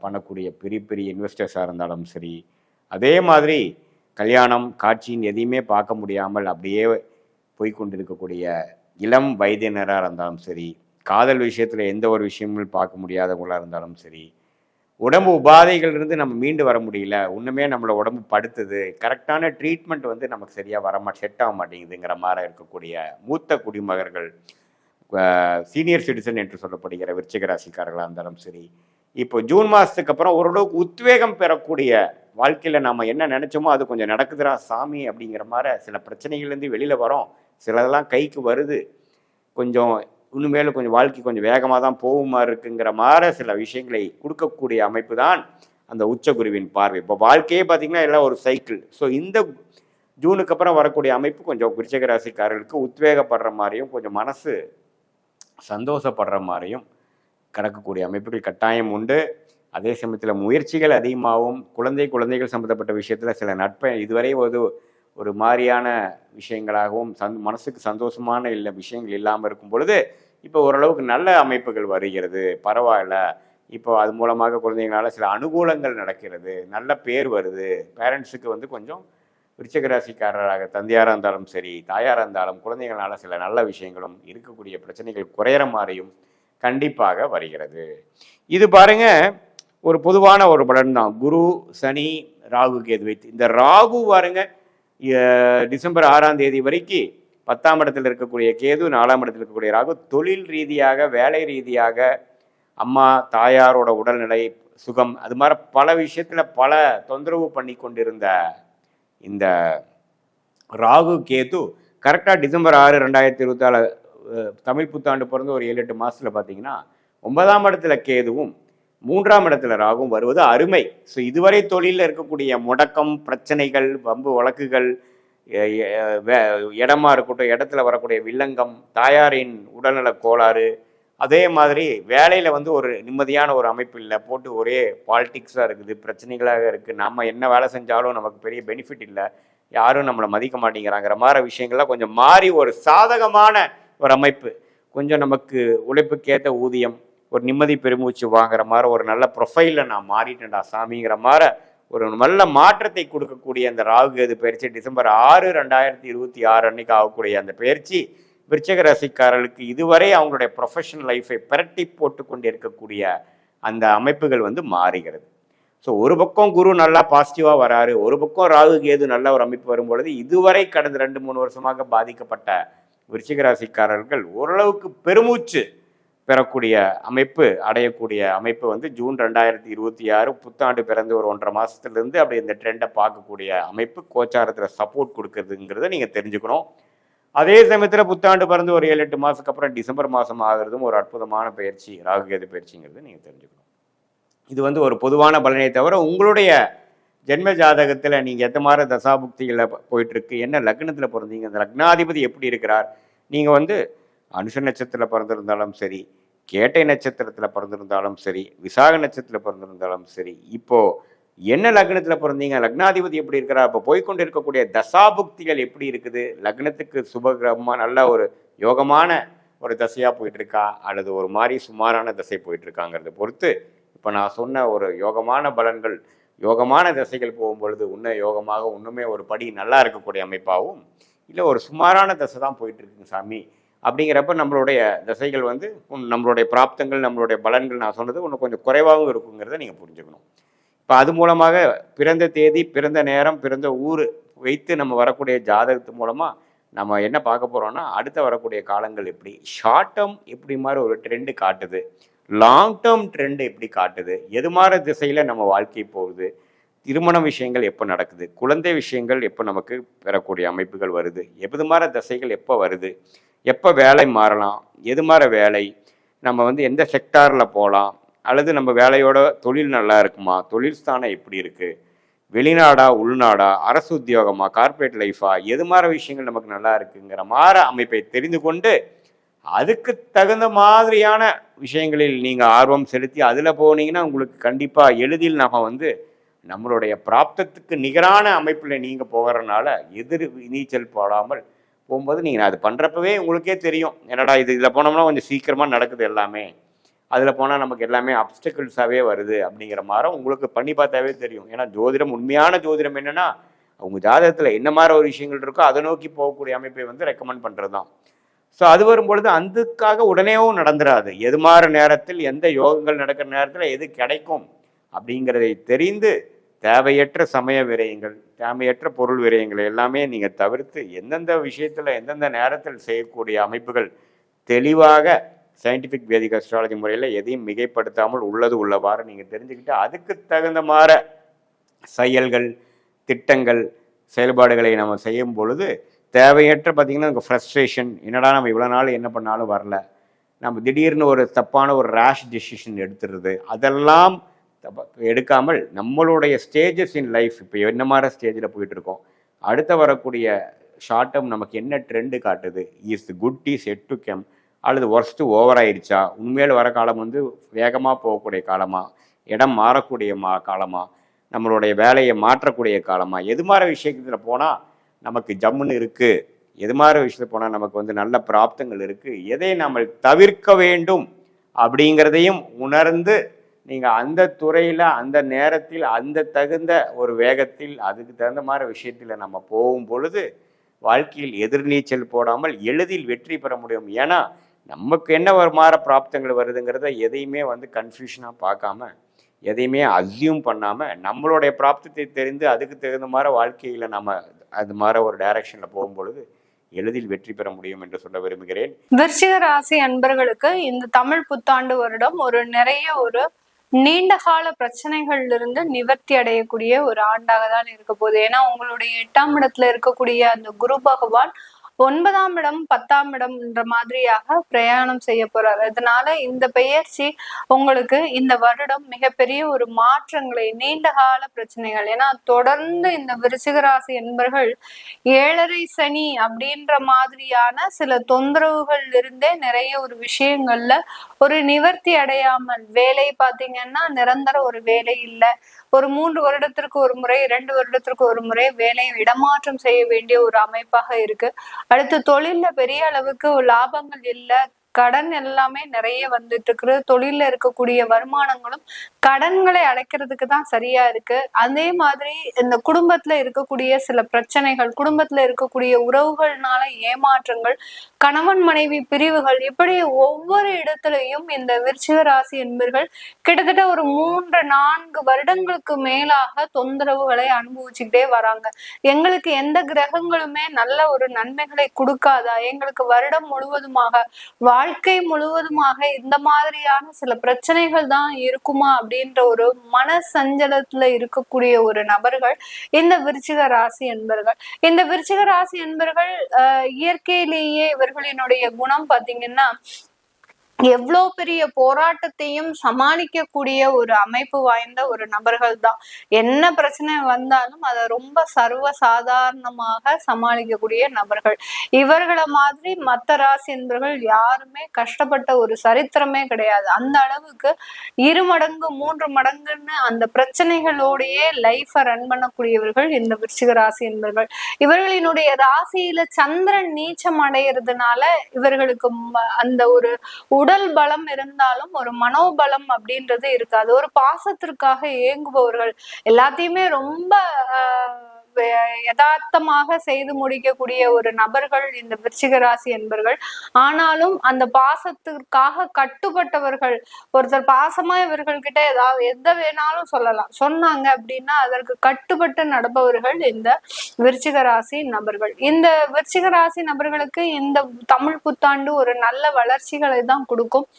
பண்ணக்கூடிய பெரிய பெரிய இன்வெஸ்டர்ஸாக இருந்தாலும் சரி, அதே மாதிரி கல்யாணம் காட்சின்னு எதையுமே பார்க்க முடியாமல் அப்படியே போய்கொண்டிருக்கக்கூடிய இளம் வயதினராக இருந்தாலும் சரி, காதல் விஷயத்தில் எந்த ஒரு விஷயமும் பார்க்க முடியாதவங்களாக இருந்தாலும் சரி, உடம்பு உபாதைகள் இருந்து நம்ம மீண்டு வர முடியல, ஒன்றுமே நம்மளை உடம்பு படுத்துது, கரெக்டான ட்ரீட்மெண்ட் வந்து நமக்கு சரியாக செட் ஆக மாட்டேங்குதுங்கிற மாதிரி இருக்கக்கூடிய மூத்த குடிமகர்கள், சீனியர் சிட்டிசன் என்று சொல்லப்படுகிற விருச்சிக ராசிக்காரர்களாக இருந்தாலும் சரி, இப்போ ஜூன் மாதத்துக்கு அப்புறம் ஓரளவுக்கு உத்வேகம் பெறக்கூடிய வாழ்க்கையில் நம்ம என்ன நினச்சோமோ அது கொஞ்சம் நடக்குதுரா சாமி அப்படிங்கிற மாதிரி சில பிரச்சனைகள்லேருந்து வெளியில் வரோம். சிலதெல்லாம் கைக்கு வருது, கொஞ்சம் இன்னுமேலும் கொஞ்சம் வாழ்க்கை கொஞ்சம் வேகமாக தான் போகுமா இருக்குங்கிற மாதிரி சில விஷயங்களை கொடுக்கக்கூடிய அமைப்பு தான் அந்த உச்சகுருவின் பார்வை. இப்போ வாழ்க்கையே பார்த்திங்கன்னா எல்லாம் ஒரு சைக்கிள். ஸோ இந்த ஜூனுக்கு அப்புறம் வரக்கூடிய அமைப்பு கொஞ்சம் விருச்சிக ராசிக்காரர்களுக்கு உத்வேகப்படுற மாதிரியும் கொஞ்சம் மனசு சந்தோஷப்படுற மாதிரியும் கடக்கக்கூடிய அமைப்புகள் கட்டாயம் உண்டு. அதே சமயத்தில் முயற்சிகள் அதிகமாகவும் குழந்தைகள் சம்மந்தப்பட்ட விஷயத்தில் சில நட்பை இதுவரை ஒரு மாதிரியான விஷயங்களாகவும் மனசுக்கு சந்தோஷமான விஷயங்கள் இல்லாமல் இருக்கும் பொழுது இப்போ ஓரளவுக்கு நல்ல அமைப்புகள் வருகிறது, பரவாயில்ல. இப்போ அது மூலமாக குழந்தைங்களால சில அனுகூலங்கள் நடக்கிறது, நல்ல பேர் வருது. பேரண்ட்ஸுக்கு வந்து கொஞ்சம் விருச்சிக ராசிக்காரராக தந்தையாராக இருந்தாலும் சரி, தாயாராக இருந்தாலும் குழந்தைங்களால சில நல்ல விஷயங்களும் இருக்கக்கூடிய பிரச்சனைகள் குறையிற மாதிரியும் கண்டிப்பாக வருகிறது. இது பாருங்க ஒரு பொதுவான ஒரு பலன் தான். குரு சனி ராகு கேது வைத்து இந்த ராகு பாருங்க டிசம்பர் 6ஆம் தேதி வரைக்கும் 10ஆம் இடத்தில் இருக்கக்கூடிய கேது, 4ஆம் இடத்தில் இருக்கக்கூடிய ராகு தொழில் ரீதியாக வேலை ரீதியாக அம்மா தாயாரோட உடல்நிலை சுகம் அது மாதிரி பல விஷயத்துல பல தொந்தரவு பண்ணி கொண்டிருந்த இந்த ராகு கேது கரெக்டாக டிசம்பர் 6, 2024 தமிழ் புத்தாண்டு பிறந்து ஒரு 7-8 மாதத்தில் பார்த்தீங்கன்னா 9ஆம் இடத்துல கேதுவும் 3ஆம் இடத்துல ராகும் வருவது அருமை. ஸோ இதுவரை தொழிலில் இருக்கக்கூடிய முடக்கம், பிரச்சனைகள், வம்பு வழக்குகள், இடமா இருக்கட்டும், இடத்துல வரக்கூடிய வில்லங்கம், தாயாரின் உடல்நல கோளாறு, அதே மாதிரி வேலையில் வந்து ஒரு நிம்மதியான ஒரு அமைப்பு இல்லை, போட்டு ஒரே பாலிட்டிக்ஸாக இருக்குது, பிரச்சனைகளாக இருக்குது, நம்ம என்ன வேலை செஞ்சாலும் நமக்கு பெரிய பெனிஃபிட் இல்லை, யாரும் நம்மளை மதிக்க மாட்டேங்கிறாங்கிற மாதிரி விஷயங்கள்லாம் கொஞ்சம் மாறி ஒரு சாதகமான ஒரு அமைப்பு, கொஞ்சம் நமக்கு உழைப்புக்கேற்ற ஊதியம், ஒரு நிம்மதி பெருமூச்சு வாங்குற மாதிரி ஒரு நல்ல ப்ரொஃபைலில் நான் மாறிட்டேன்டா சாமிங்கிற மாதிரி ஒரு நல்ல மாற்றத்தை கொடுக்கக்கூடிய அந்த ராகு கேது பயிற்சி டிசம்பர் 6, 2026 அன்னைக்கு ஆகக்கூடிய அந்த பயிற்சி விருச்சிக ராசிக்காரர்களுக்கு இதுவரை அவங்களுடைய ப்ரொஃபஷனல் லைஃபை பிரட்டி போட்டு கொண்டு இருக்கக்கூடிய அந்த அமைப்புகள் வந்து மாறுகிறது. ஸோ ஒரு பக்கம் குரு நல்லா பாசிட்டிவாக வராரு, ஒரு பக்கம் ராகு கேது நல்ல ஒரு அமைப்பு வரும்பொழுது இதுவரை கடந்த 2-3 வருஷமாக பாதிக்கப்பட்ட விருச்சிக ராசிக்காரர்கள் ஓரளவுக்கு பெருமூச்சு பெறக்கூடிய அமைப்பு அடையக்கூடிய அமைப்பு வந்து ஜூன் 2026 புத்தாண்டு பிறந்து ஒரு 1.5 மாதத்துலேருந்து அப்படி இந்த ட்ரெண்டை பார்க்கக்கூடிய அமைப்பு கோச்சாரத்தில் சப்போர்ட் கொடுக்குறதுங்கிறத நீங்கள் தெரிஞ்சுக்கணும். அதே சமயத்தில் புத்தாண்டு பிறந்து ஒரு 7-8 மாதத்துக்கு அப்புறம் டிசம்பர் மாதம் ஆகிறதும் ஒரு அற்புதமான பயிற்சி ராகுகேது பயிற்சிங்கிறது நீங்கள் தெரிஞ்சுக்கணும். இது வந்து ஒரு பொதுவான பலனை தவிர உங்களுடைய ஜென்ம ஜாதகத்தில் நீங்கள் எந்த மாதிரி தசாபுக்திகளில் போயிட்டுருக்கு, என்ன லக்னத்தில் பிறந்தீங்க, அந்த லக்னாதிபதி எப்படி இருக்கிறார், நீங்கள் வந்து அனுஷ நட்சத்திரத்தில் பிறந்திருந்தாலும் சரி, கேட்டை நட்சத்திரத்தில் பிறந்திருந்தாலும் சரி, விசாக நட்சத்திரத்தில் பிறந்திருந்தாலும் சரி, இப்போது என்ன லக்னத்தில் பிறந்தீங்க, லக்னாதிபதி எப்படி இருக்கிறார், இப்போ போய்கொண்டு இருக்கக்கூடிய தசாபுக்திகள் எப்படி இருக்குது, லக்னத்துக்கு சுபகிரகமாக நல்ல ஒரு யோகமான ஒரு தசையாக போயிட்டுருக்கா அல்லது ஒரு மாதிரி சுமாரான தசை போயிட்டுருக்காங்கிறத பொறுத்து இப்போ நான் சொன்ன ஒரு யோகமான பலன்கள் யோகமான தசைகள் போகும்பொழுது இன்னும் யோகமாக இன்னுமே ஒரு படி நல்லா இருக்கக்கூடிய அமைப்பாகவும், இல்லை ஒரு சுமாரான தசை தான் போயிட்டுருக்குங்க சாமி, அப்படிங்கிறப்ப நம்மளுடைய திசைகள் வந்து நம்மளுடைய பிராப்தங்கள், நம்மளுடைய பலன்கள் நான் சொன்னது இன்னும் கொஞ்சம் குறைவாகவும் இருக்குங்கிறத நீங்கள் புரிஞ்சுக்கணும். இப்போ அது மூலமாக பிறந்த தேதி, பிறந்த நேரம், பிறந்த ஊர் வைத்து நம்ம வரக்கூடிய ஜாதகத்து மூலமாக நம்ம என்ன பார்க்க போகிறோம்னா, அடுத்த வரக்கூடிய காலங்கள் எப்படி, ஷார்ட் டேர்ம் எப்படி மாதிரி ஒரு ட்ரெண்டு காட்டுது, லாங் டேர்ம் ட்ரெண்டு எப்படி காட்டுது, எது மாதிரி திசையில் நம்ம வாழ்க்கை போகுது, திருமண விஷயங்கள் எப்போ நடக்குது, குழந்தை விஷயங்கள் எப்போ நமக்கு பெறக்கூடிய அமைப்புகள் வருது, எது மாதிரி திசைகள் எப்போ வருது, எப்போ வேலை மாறலாம், எது மாதிரி வேலை, நம்ம வந்து எந்த செக்டாரில் போகலாம், அல்லது நம்ம வேலையோட தொழில் நல்லா இருக்குமா, தொழில் ஸ்தானம் எப்படி இருக்குது, வெளிநாடா உள்நாடா, அரசு உத்தியோகமா, கார்ப்பரேட் லைஃபா, எது மாதிரி விஷயங்கள் நமக்கு நல்லா இருக்குங்கிற மாதிரி அமைப்பை தெரிந்து கொண்டு அதுக்கு தகுந்த மாதிரியான விஷயங்களில் நீங்கள் ஆர்வம் செலுத்தி அதில் போனீங்கன்னா உங்களுக்கு கண்டிப்பாக எளிதில் நம்ம வந்து நம்மளுடைய பிராப்தத்துக்கு நிகரான அமைப்பில் நீங்கள் போகிறனால எதிர் நீச்சல் போடாமல் போகும்போது நீங்கள் அது பண்ணுறப்பவே உங்களுக்கே தெரியும், என்னடா இதில் போனோம்னா கொஞ்சம் சீக்கிரமாக நடக்குது எல்லாமே, அதில் போனால் நமக்கு எல்லாமே அப்டக்கிள்ஸாகவே வருது அப்படிங்கிற மாதிரி உங்களுக்கு பண்ணி பார்த்தாவே தெரியும். ஏன்னா ஜோதிடம், உண்மையான ஜோதிடம் என்னென்னா அவங்க ஜாதகத்தில் என்ன மாதிரி ஒரு விஷயங்கள் இருக்கோ அதை நோக்கி போகக்கூடிய அமைப்பை வந்து ரெக்கமெண்ட் பண்ணுறது தான். ஸோ அது வரும்பொழுது அதுக்காக உடனேவும் நடந்துடாது. எது மாதிரி நேரத்தில் எந்த யோகங்கள் நடக்கிற நேரத்தில் எது கிடைக்கும் அப்படிங்கிறதை தெரிந்து தேவையற்ற சமய விரயங்கள், தேவையற்ற பொருள் விரயங்கள் எல்லாமே நீங்கள் தவிர்த்து எந்தெந்த விஷயத்தில் எந்தெந்த நேரத்தில் செய்யக்கூடிய அமைப்புகள் தெளிவாக சயின்டிஃபிக் வேதிக் அஸ்ட்ராலஜி முறையில் எதையும் மிகைப்படுத்தாமல் உள்ளது உள்ளவாறு நீங்கள் தெரிஞ்சுக்கிட்டு அதுக்கு தகுந்த மாதிரி செயல்கள், திட்டங்கள், செயல்பாடுகளை நம்ம செய்யும் பொழுது தேவையற்ற பார்த்திங்கன்னா நமக்கு ஃப்ரஸ்ட்ரேஷன், என்னடா நம்ம இவ்வளோ நாள் என்ன பண்ணாலும் வரல, நம்ம திடீர்னு ஒரு தப்பான ஒரு ரேஷ் டெசிஷன் எடுத்துடுறது, அதெல்லாம் எடுக்காமல் நம்மளுடைய ஸ்டேஜஸ் இன் லைஃப் இப்போ என்ன மாதிரி ஸ்டேஜில் போயிட்டுருக்கோம், அடுத்த வரக்கூடிய ஷார்ட் டேர்ம் நமக்கு என்ன ட்ரெண்டு காட்டுது, is good is yet to come, அல்லது ஒர்ஸ்ட்டு ஓவர் ஆயிடுச்சா, உண்மையில் வர காலம் வந்து வேகமாக போகக்கூடிய காலமா, இடம் மாறக்கூடிய காலமா, நம்மளுடைய வேலையை மாற்றக்கூடிய காலமா, எது மாதிரி விஷயத்தில் போனால் நமக்கு ஜம்முன்னு இருக்குது, எது மாதிரி விஷயத்தில் போனால் நமக்கு வந்து நல்ல பிராப்தங்கள் இருக்குது, எதை நம்ம தவிர்க்க வேண்டும் அப்படிங்கிறதையும் உணர்ந்து நீங்கள் அந்த துறையில் அந்த நேரத்தில் அந்த தகுந்த ஒரு வேகத்தில் அதுக்கு தகுந்த மாதிரி விஷயத்தில் நம்ம போகும் பொழுது வாழ்க்கையில் எதிர்நீச்சல் போடாமல் எளிதில் வெற்றி பெற முடியும். ஏன்னா நமக்கு என்ன ஒரு மாற பிராப்தங்கள் வருதுங்கிறத எதையுமே வந்து கன்ஃபியூஷனாக பார்க்காம, எதையுமே அஸ்யூம் பண்ணாமல் நம்மளுடைய பிராப்தத்தை தெரிந்து அதுக்கு தகுந்த மாதிரி வாழ்க்கையில் நம்ம அது மாதிரி ஒரு டைரக்ஷனில் போகும்பொழுது எளிதில் வெற்றி பெற முடியும் என்று சொல்ல விரும்புகிறேன். விருச்சிக ராசி அன்பர்களுக்கு இந்த தமிழ் புத்தாண்டு வருடம் நிறைய நீண்ட கால பிரச்சனைகள்ல இருந்து நிவர்த்தி அடையக்கூடிய ஒரு ஆண்டாக தான் இருக்க போகுது. ஏன்னா உங்களுடைய 8ஆம் இடத்துல இருக்கக்கூடிய அந்த குரு பகவான் 9ஆம் இடம் 10ஆம் இடம் என்ற மாதிரியாக பிரயாணம் செய்ய போறாரு. அதனால இந்த பெயர்ச்சி உங்களுக்கு இந்த வருடம் மிகப்பெரிய ஒரு மாற்றங்களை, நீண்ட கால பிரச்சனைகள், ஏன்னா தொடர்ந்து இந்த விருச்சிக ராசி என்பர்கள் 7.5 சனி அப்படின்ற மாதிரியான சில தொந்தரவுகள் இருந்தே நிறைய ஒரு விஷயங்கள்ல ஒரு நிவர்த்தி அடையாமல், வேலை பாத்தீங்கன்னா நிரந்தர ஒரு வேலை இல்லை, ஒரு 3 வருடத்திற்கு ஒரு முறை 2 வருடத்திற்கு ஒரு முறை வேலையை இடமாற்றம் செய்ய வேண்டிய ஒரு அமைப்பாக இருக்கு. அடுத்து தொழில்ல பெரிய அளவுக்கு லாபங்கள் இல்லை, கடன் எல்லாமே நிறைய வந்துட்டு இருக்கு, தொழில இருக்கக்கூடிய வருமானங்களும் கடன்களை அடைக்கிறதுக்கு தான் சரியா இருக்கு. அதே மாதிரி இந்த குடும்பத்துல இருக்கக்கூடிய சில பிரச்சனைகள், குடும்பத்துல இருக்கக்கூடிய உறவுகள்னால ஏமாற்றங்கள், கணவன் மனைவி பிரிவுகள், இப்படி ஒவ்வொரு இடத்துலையும் இந்த விருச்சிக ராசி என்பர்கள் கிட்டத்தட்ட ஒரு 3-4 வருடங்களுக்கு மேலாக தொந்தரவுகளை அனுபவிச்சுக்கிட்டே வராங்க. எங்களுக்கு எந்த கிரகங்களுமே நல்ல ஒரு நன்மைகளை கொடுக்காதா, எங்களுக்கு வருடம் முழுவதுமாக வாழ்க்கை முழுவதுமாக இந்த மாதிரியான சில பிரச்சனைகள் தான் இருக்குமா அப்படின்ற ஒரு மன சஞ்சலத்துல இருக்கக்கூடிய ஒரு நபர்கள் இந்த விருச்சிக ராசி என்பர்கள். இந்த விருச்சிக ராசி என்பர்கள் இயற்கையிலேயே இவர்களினுடைய குணம் பாத்தீங்கன்னா எவ்வளோ பெரிய போராட்டத்தையும் சமாளிக்கக்கூடிய ஒரு அமைப்பு வாய்ந்த ஒரு நபர்கள் தான். என்ன பிரச்சனை வந்தாலும் அதை ரொம்ப சர்வ சாதாரணமாக சமாளிக்கக்கூடிய நபர்கள். இவர்களை மாதிரி மற்ற ராசி என்பர்கள் யாருமே கஷ்டப்பட்ட ஒரு சரித்திரமே கிடையாது. அந்த அளவுக்கு 2 மடங்கு 3 மடங்குன்னு அந்த பிரச்சனைகளோடையே லைஃபை ரன் பண்ணக்கூடியவர்கள் இந்த விருச்சிக ராசி என்பர்கள். இவர்களினுடைய ராசியில சந்திரன் நீச்சம் அடைகிறதுனால இவர்களுக்கு அந்த ஒரு உடல் பலம் இருந்தாலும் ஒரு மனோபலம் அப்படின்றது இருக்காது. ஒரு பாசத்திற்காக ஏங்குபவர்கள், எல்லாத்தையுமே ரொம்ப யதார்த்தமாக செய்து முடிக்கக்கூடிய ஒரு நபர்கள் இந்த விருச்சிக ராசி என்பர்கள். ஆனாலும் அந்த பாசத்திற்காக கட்டுப்பட்டவர்கள். ஒருத்தர் பாசமா இவர்கள் கிட்ட ஏதாவது எதை வேணாலும் சொல்லலாம், சொன்னாங்க அப்படின்னா அதற்கு கட்டுப்பட்டு நடப்பவர்கள் இந்த விருச்சிக ராசி நபர்கள். இந்த விருச்சிக ராசி நபர்களுக்கு இந்த தமிழ் புத்தாண்டு ஒரு நல்ல வளர்ச்சிகளை தான் கொடுக்கும்.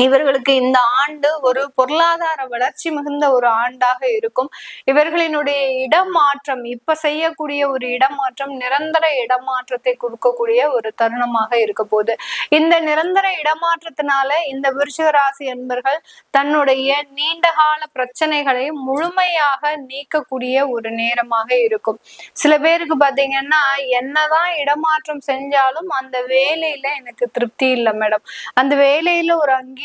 இவர்களுக்கு இந்த ஆண்டு ஒரு பொருளாதார வளர்ச்சி மிகுந்த ஒரு ஆண்டாக இருக்கும். இவர்களினுடைய இடமாற்றம், இப்ப செய்யக்கூடிய ஒரு இடமாற்றம் நிரந்தர இடமாற்றத்தை கொடுக்கக்கூடிய ஒரு தருணமாக இருக்க போகுது. இந்த நிரந்தர இடமாற்றத்தினால இந்த விருச்சிக ராசி என்பர்கள் தன்னுடைய நீண்டகால பிரச்சனைகளை முழுமையாக நீக்கக்கூடிய ஒரு நேரமாக இருக்கும். சில பேருக்கு பாத்தீங்கன்னா, என்னதான் இடமாற்றம் செஞ்சாலும் அந்த வேலையில எனக்கு திருப்தி இல்லை மேடம், அந்த வேலையில ஒரு அங்கீகாரம்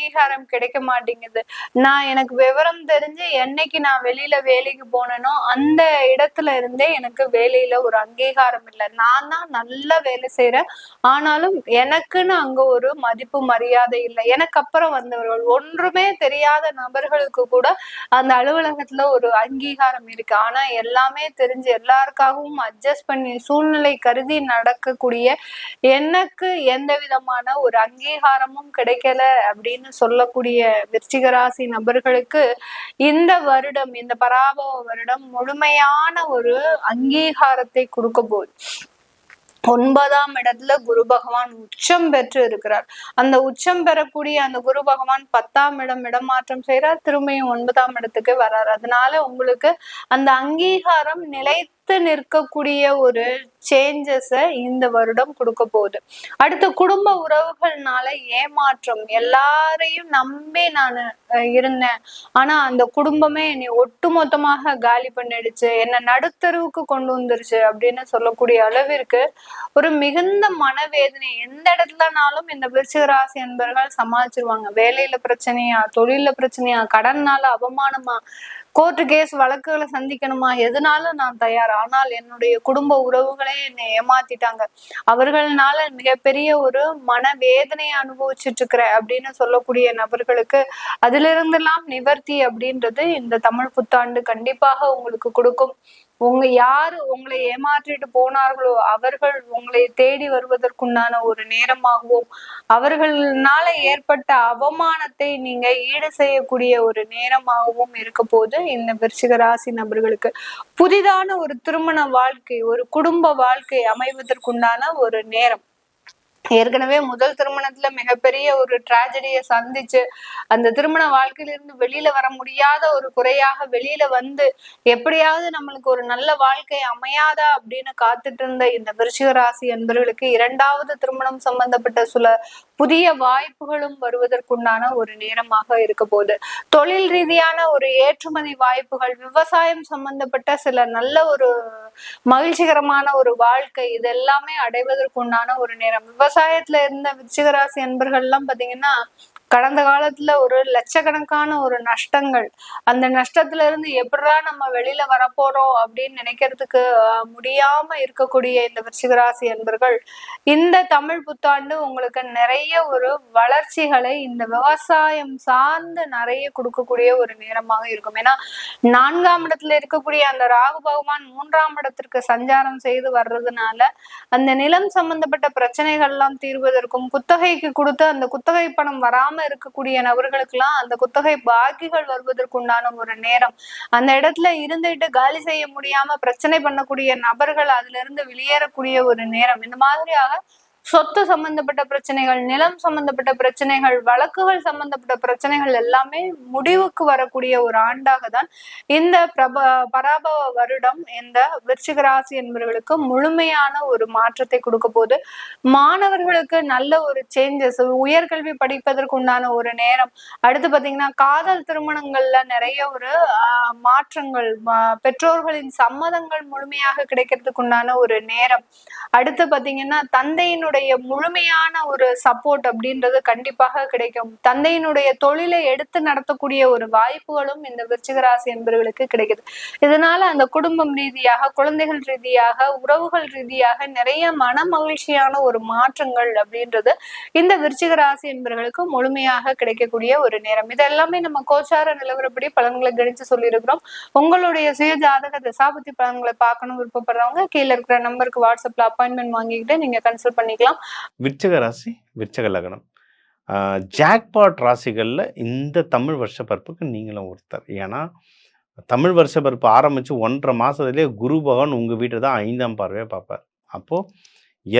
கிடைக்க மாட்டேங்குது, நான் எனக்கு விவரம் தெரிஞ்சு என்னைக்கு நான் வெளியில வேலைக்கு போனேனோ அந்த இடத்துல இருந்தே எனக்கு வேலையில ஒரு அங்கீகாரம் இல்லை, நான் தான் நல்லா வேலை செய்யறேன் ஆனாலும் எனக்குன்னு அங்க ஒரு மதிப்பு மரியாதை இல்லை. எனக்கு அப்புறம் வந்தவர்கள், ஒன்றுமே தெரியாத நபர்களுக்கு கூட அந்த அலுவலகத்துல ஒரு அங்கீகாரம் இருக்கு. ஆனா எல்லாமே தெரிஞ்சு எல்லாருக்காகவும் அட்ஜஸ்ட் பண்ணி சூழ்நிலை கருதி நடக்கக்கூடிய எனக்கு எந்த விதமான ஒரு அங்கீகாரமும் கிடைக்கல அப்படின்னு சொல்லக்கூடிய விருச்சிக ராசி நபர்களுக்கு இந்த வருடம், இந்த பராபவ வருடம் முழுமையான ஒரு அங்கீகாரத்தை கொடுக்க போகுது. 9ஆம் இடத்துல குரு பகவான் உச்சம் பெற்று இருக்கிறார். அந்த உச்சம் பெறக்கூடிய அந்த குரு பகவான் 10ஆம் இடமாற்றம் செய்யறார், திரும்பியும் 9ஆம் இடத்துக்கு வர்றார். அதனால உங்களுக்கு அந்த அங்கீகாரம் நிலைத்து நிற்கக்கூடிய ஒரு சேஞ்சஸ இந்த வருடம் கொடுக்க போகுது. அடுத்து குடும்ப உறவுகள்னால ஏமாற்றம், எல்லாரையும் நம்பி நான் இருந்தேன் ஆனா அந்த குடும்பமே என்னை ஒட்டுமொத்தமாக காலி பண்ணிடுச்சு, என்னை நடுத்தருவுக்கு கொண்டு வந்துருச்சு அப்படின்னு சொல்லக்கூடிய அளவிற்கு ஒரு மிகுந்த மனவேதனை. எந்த இடத்துலனாலும் இந்த விருச்சிக ராசி என்பவர்கள் சமாளிச்சிருவாங்க. வேலையில பிரச்சனையா, தொழில பிரச்சனையா, கடன்னால அவமானமா, கோர்ட்டு கேஸ் வழக்குகளை சந்திக்கணுமா, எதுனாலும் நான் தயார், ஆனால் என்னுடைய குடும்ப உறவுகளே என்னை ஏமாத்திட்டாங்க, அவர்களால மிகப்பெரிய ஒரு மனவேதனையை அனுபவிச்சுட்டு இருக்கிற அப்படின்னு சொல்லக்கூடிய நபர்களுக்கு அதிலிருந்தெல்லாம் நிவர்த்தி அப்படின்றது இந்த தமிழ் புத்தாண்டு கண்டிப்பாக உங்களுக்கு கொடுக்கும். யாரு உங்களை ஏமாற்றிட்டு போனார்களோ அவர்கள் உங்களை தேடி வருவதற்குண்டான ஒரு நேரமாகவும், அவர்களால ஏற்பட்ட அவமானத்தை நீங்க ஈடு செய்யக்கூடிய ஒரு நேரமாகவும் இருக்க போது இந்த விருச்சிக ராசி நபர்களுக்கு. புதிதான ஒரு திருமண வாழ்க்கை, ஒரு குடும்ப வாழ்க்கை அமைவதற்குண்டான ஒரு நேரம். ஏற்கனவே முதல் திருமணத்துல மிகப்பெரிய ஒரு டிராஜடியை சந்திச்சு அந்த திருமண வாழ்க்கையிலிருந்து வெளியில வர முடியாத ஒரு குறையாக வெளியில வந்து எப்படியாவது நம்மளுக்கு ஒரு நல்ல வாழ்க்கை அமையாதா அப்படின்னு காத்துட்டு இருந்த இந்த விருச்சிக ராசி என்பவர்களுக்கு 2வது திருமணம் சம்பந்தப்பட்ட சில புதிய வாய்ப்புகளும் வருவதற்குண்டான ஒரு நேரமாக இருக்க போகுது. தொழில் ரீதியான ஒரு ஏற்றுமதி வாய்ப்புகள், விவசாயம் சம்பந்தப்பட்ட சில நல்ல ஒரு மகிழ்ச்சிகரமான ஒரு வாழ்க்கை, இது எல்லாமே அடைவதற்குண்டான ஒரு நேரம். விவசாயத்துல இருந்த விருச்சிக ராசி என்பர்கள் எல்லாம் பாத்தீங்கன்னா கடந்த காலத்துல ஒரு லட்சக்கணக்கான ஒரு நஷ்டங்கள், அந்த நஷ்டத்துல இருந்து எப்படா நம்ம வெளியில வரப்போறோம் அப்படின்னு நினைக்கிறதுக்கு முடியாம இருக்கக்கூடிய இந்த விருச்சிக ராசி என்பர்கள் இந்த தமிழ் புத்தாண்டு உங்களுக்கு நிறைய ஒரு வளர்ச்சிகளை இந்த விவசாயம் சார்ந்து நிறைய கொடுக்கக்கூடிய ஒரு நேரமாக இருக்கும். ஏன்னா 4ஆம் இடத்துல இருக்கக்கூடிய அந்த ராகு பகவான் 3ஆம் இடத்திற்கு சஞ்சாரம் செய்து வர்றதுனால அந்த நிலம் சம்பந்தப்பட்ட பிரச்சனைகள் எல்லாம் தீர்வதற்கும், குத்தகைக்கு கொடுத்து அந்த குத்தகை பணம் வராம இருக்கக்கூடிய நபர்களுக்கு எல்லாம் அந்த குத்தகை பாக்கிகள் வருவதற்குண்டான ஒரு நேரம். அந்த இடத்துல இருந்துட்டு காலி செய்ய முடியாம பிரச்சனை பண்ணக்கூடிய நபர்கள் அதுல இருந்து வெளியேறக்கூடிய ஒரு நேரம். இந்த மாதிரியாக சொத்து சம்பந்தப்பட்ட பிரச்சனைகள், நிலம் சம்பந்தப்பட்ட பிரச்சனைகள், வழக்குகள் சம்பந்தப்பட்ட பிரச்சனைகள் எல்லாமே முடிவுக்கு வரக்கூடிய ஒரு ஆண்டாக தான் இந்த பராபவ வருடம் இந்த விருச்சிக ராசி என்பவர்களுக்கு முழுமையான ஒரு மாற்றத்தை கொடுக்க போது. மாணவர்களுக்கு நல்ல ஒரு சேஞ்சஸ், உயர்கல்வி படிப்பதற்கு உண்டான ஒரு நேரம். அடுத்து பாத்தீங்கன்னா காதல் திருமணங்கள்ல நிறைய ஒரு மாற்றங்கள், பெற்றோர்களின் சம்மதங்கள் முழுமையாக கிடைக்கிறதுக்கு உண்டான ஒரு நேரம். அடுத்து பாத்தீங்கன்னா தந்தையினுடைய தந்தையினுடைய முழுமையான ஒரு சப்போர்ட் அப்படின்றது கண்டிப்பாக கிடைக்கும். தந்தையினுடைய தொழிலை எடுத்து நடத்தக்கூடிய ஒரு வாய்ப்புகளும் இந்த விருச்சிக ராசி என்பவர்களுக்கு கிடைக்குது. இதனால அந்த குடும்பம் ரீதியாக, குழந்தைகள் ரீதியாக, உறவுகள் ரீதியாக நிறைய மன மகிழ்ச்சியான ஒரு மாற்றங்கள் அப்படின்றது இந்த விருச்சிக ராசி என்பவர்களுக்கு முழுமையாக கிடைக்கக்கூடிய ஒரு நேரம். இது எல்லாமே நம்ம கோச்சார நிலவரப்படி பலன்களை கணிச்சு சொல்லியிருக்கிறோம். உங்களுடைய சுய ஜாதக தசாபதி பலன்களை பார்க்கணும் விருப்பப்படுறவங்க கீழே இருக்கிற நம்பருக்கு வாட்ஸ்அப்ல அப்பாயின்மெண்ட் வாங்கிக்கிட்டு நீங்க கன்சல்ட் பண்ணிக்கலாம். விருச்சிக ராசி, விருச்சிக லக்னம், ஜாக்பாட் ராசிகளில் இந்த தமிழ் வருஷ பருப்புக்கு நீங்களும் ஒருத்தர். ஏன்னா தமிழ் வருஷ பருப்பு ஆரம்பித்து 1.5 மாதத்துலேயே குரு பகவான் உங்கள் வீட்டை தான் 5ஆம் பார்வையாக பார்ப்பார். அப்போது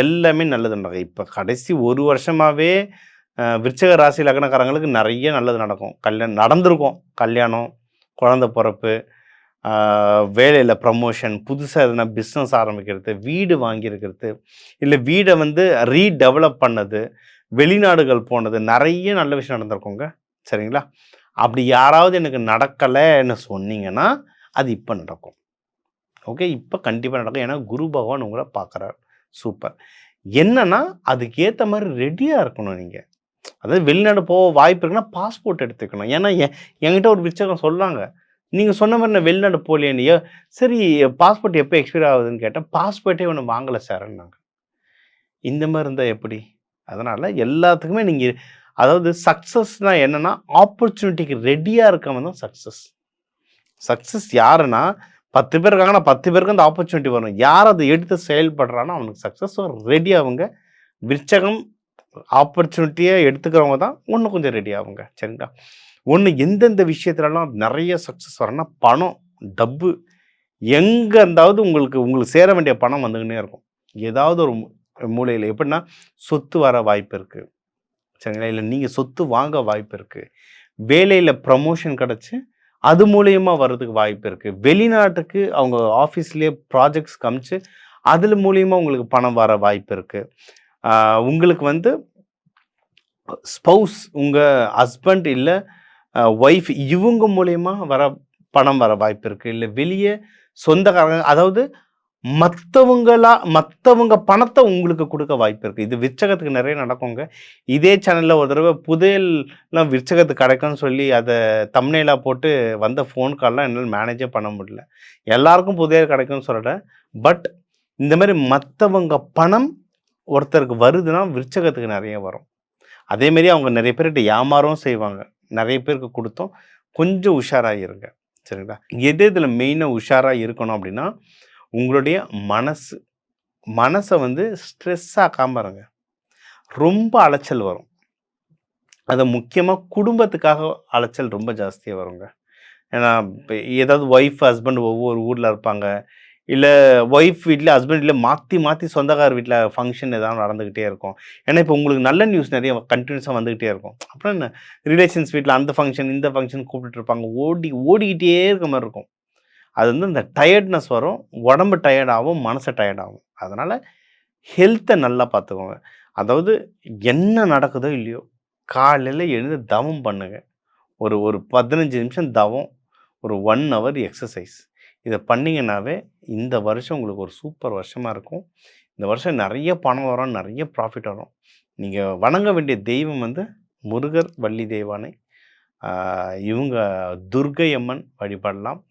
எல்லாமே நல்லது நடக்கும். இப்போ கடைசி ஒரு வருஷமாகவே விருச்சிக ராசி லக்னக்காரங்களுக்கு நிறைய நல்லது நடக்கும். நடந்திருக்கும். கல்யாணம், குழந்தை பிறப்பு, வேலையில் ப்ரமோஷன், புதுசாக எதுனா பிஸ்னஸ் ஆரம்பிக்கிறது, வீடு வாங்கியிருக்கிறது, இல்லை வீடை ரீடெவலப் பண்ணது, வெளிநாடுகள் போனது, நிறைய நல்ல விஷயம் நடந்திருக்குங்க. சரிங்களா? அப்படி யாராவது எனக்கு நடக்கலைன்னு சொன்னீங்கன்னா அது இப்போ நடக்கும். ஓகே, இப்போ கண்டிப்பாக நடக்கும். ஏன்னா குரு பகவான் உங்களை பார்க்குறாரு. சூப்பர். என்னன்னா அதுக்கு ஏற்ற மாதிரி ரெடியாக இருக்கணும். நீங்கள் அதாவது வெளிநாடு போக வாய்ப்பு இருக்குன்னா பாஸ்போர்ட் எடுத்துக்கணும். ஏன்னா என்கிட்ட ஒரு விருச்சகம் சொல்லாங்க, நீங்கள் சொன்ன மாதிரி நான் வெளிநாடு போகலையே. சரி, பாஸ்போர்ட் எப்போ எக்ஸ்பைர் ஆகுதுன்னு கேட்டேன். பாஸ்போர்ட்டே ஒன்று வாங்கலை சார்ன்னாங்க. இந்த மாதிரி இருந்தால் எப்படி? அதனால் எல்லாத்துக்குமே நீங்கள் அதாவது சக்ஸஸ்னால் என்னென்னா ஆப்பர்ச்சுனிட்டிக்கு ரெடியாக இருக்கவன் தான் சக்ஸஸ். சக்ஸஸ் யாருன்னா 10 பேர் இருக்காங்கன்னா 10 பேருக்கு அந்த ஆப்பர்ச்சுனிட்டி வரும். யார் அதை எடுத்து செயல்படுறானோ அவனுக்கு சக்ஸஸ். ரெடி ஆகுங்க. விருச்சகம் ஆப்பர்ச்சுனிட்டியை எடுத்துக்கிறவங்க தான் ஒன்று கொஞ்சம் ரெடி ஆகுங்க. சரிங்களா? ஒன்று எந்தெந்த விஷயத்துலலாம் நிறைய சக்ஸஸ் வரணும்னா பணம், டப்பு எங்கே இருந்தாவது உங்களுக்கு சேர வேண்டிய பணம் வந்துக்கினே இருக்கும். ஏதாவது ஒரு மூலையில். எப்படின்னா சொத்து வர வாய்ப்பு இருக்குது. சரிங்களா? இல்லை நீங்கள் சொத்து வாங்க வாய்ப்பு இருக்குது. வேலையில் ப்ரமோஷன் கிடச்சி அது மூலியமாக வர்றதுக்கு வாய்ப்பு இருக்குது. வெளிநாட்டுக்கு அவங்க ஆஃபீஸ்லேயே ப்ராஜெக்ட்ஸ் காமிச்சு அதில் மூலியமாக உங்களுக்கு பணம் வர வாய்ப்பு இருக்குது. உங்களுக்கு ஸ்பௌஸ், உங்கள் ஹஸ்பண்ட் இல்லை ஒய்ஃப், இவங்க மூலயமா பணம் வர வாய்ப்பு இருக்குது. இல்லை வெளியே சொந்தக்காரங்க, அதாவது மற்றவங்க பணத்தை உங்களுக்கு கொடுக்க வாய்ப்பு இருக்குது. இது விருச்சகத்துக்கு நிறைய நடக்குங்க. இதே சேனலில் ஒரு தடவை புதையல்லாம் விருச்சகத்துக்கு கிடைக்கும்னு சொல்லி அதை தம்ப்நெயிலாக போட்டு வந்த ஃபோன் கால்லாம் என்னால் மேனேஜே பண்ண முடியல. எல்லாருக்கும் புதையல் கிடைக்கும்னு சொல்கிறேன். பட் இந்த மாதிரி மற்றவங்க பணம் ஒருத்தருக்கு வருதுன்னா விருச்சகத்துக்கு நிறைய வரும். அதேமாரி அவங்க நிறைய பேர்கிட்ட ஏமாறவும் செய்வாங்க. நிறைய பேருக்கு கொடுத்தோம். கொஞ்சம் உஷாராக இருங்க. சரிங்களா? இதில் மெயினாக உஷாராக இருக்கணும் அப்படின்னா உங்களுடைய மனசை ஸ்ட்ரெஸ் ஆக்காமல் இருங்க. ரொம்ப அலைச்சல் வரும். அதை முக்கியமாக குடும்பத்துக்காக அலைச்சல் ரொம்ப ஜாஸ்தியாக வருங்க. ஏன்னா இப்போ ஏதாவது ஒய்ஃப் ஹஸ்பண்ட் ஒவ்வொரு ஊரில் இருப்பாங்க. இல்லை ஒய்ஃப் வீட்டில் ஹஸ்பண்ட் வீட்டில் மாற்றி சொந்தக்கார வீட்டில் ஃபங்க்ஷன் ஏதாவது நடந்துக்கிட்டே இருக்கும். ஏன்னா இப்போ உங்களுக்கு நல்ல நியூஸ் நிறைய கண்டினியூஸாக வந்துக்கிட்டே இருக்கும். அப்புறம் என்ன, ரிலேஷன்ஸ் வீட்டில் அந்த ஃபங்க்ஷன் இந்த ஃபங்க்ஷன் கூப்பிட்டுருப்பாங்க. ஓடிக்கிட்டே இருக்க மாதிரி இருக்கும். அது இந்த டயர்ட்னஸ் வரும். உடம்பு டயர்டாகும், மனசு டயர்டாகும். அதனால் ஹெல்த்தை நல்லா பார்த்துக்கோங்க. அதாவது என்ன நடக்குதோ இல்லையோ காலையில் எழுந்து தவம் பண்ணுங்க. ஒரு 15 நிமிஷம் தவம், ஒரு 1 hour எக்ஸசைஸ். இதை பண்ணிங்கன்னாவே இந்த வருஷம் உங்களுக்கு ஒரு சூப்பர் வருஷமாக இருக்கும். இந்த வருஷம் நிறைய பணம் வரும், நிறைய ப்ராஃபிட் வரும். நீங்கள் வணங்க வேண்டிய தெய்வம் முருகர், வள்ளி தெய்வானை, இவங்க துர்கை அம்மன் வழிபடலாம்.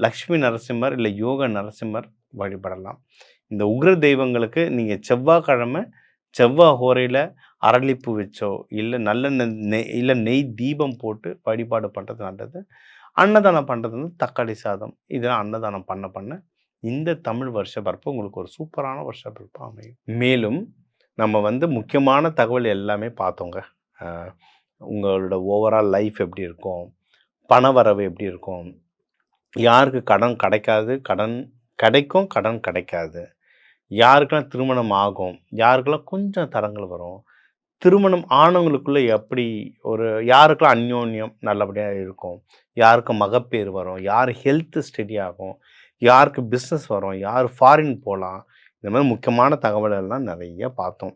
லக்ஷ்மி நரசிம்மர் இல்லை யோக நரசிம்மர் வழிபடலாம். இந்த உக்ர தெய்வங்களுக்கு நீங்கள் செவ்வாய்க்கிழமை செவ்வாய் ஹோரையில் அரளிப்பூ வச்சோ இல்லை நல்ல நெய் தீபம் போட்டு வழிபாடு பண்ணுறது நல்லது. அன்னதானம் பண்ணுறது தக்காளி சாதம், இதெல்லாம் அன்னதானம் பண்ண இந்த தமிழ் வருஷ பருப்பு உங்களுக்கு ஒரு சூப்பரான வருஷ பருப்பு அமையும். மேலும் நம்ம முக்கியமான தகவல் எல்லாமே பார்த்தோங்க. உங்களோட ஓவரால் லைஃப் எப்படி இருக்கும், பண வரவு எப்படி இருக்கும், யாருக்கு கடன் கிடைக்காது, கடன் கிடைக்கும், கடன் கிடைக்காது, யாருக்கெல்லாம் திருமணம் ஆகும், யாருக்கெல்லாம் கொஞ்சம் தடங்கள் வரும், திருமணம் ஆனவங்களுக்குள்ளே எப்படி யாருக்கெல்லாம் அந்யோன்யம் நல்லபடியாக இருக்கும், யாருக்கு மகப்பேறு வரும், யார் ஹெல்த்து ஸ்டெடி ஆகும், யாருக்கு பிஸ்னஸ் வரும், யார் ஃபாரின் போகலாம், இந்த மாதிரி முக்கியமான தகவல் எல்லாம் நிறைய பார்த்தோம்.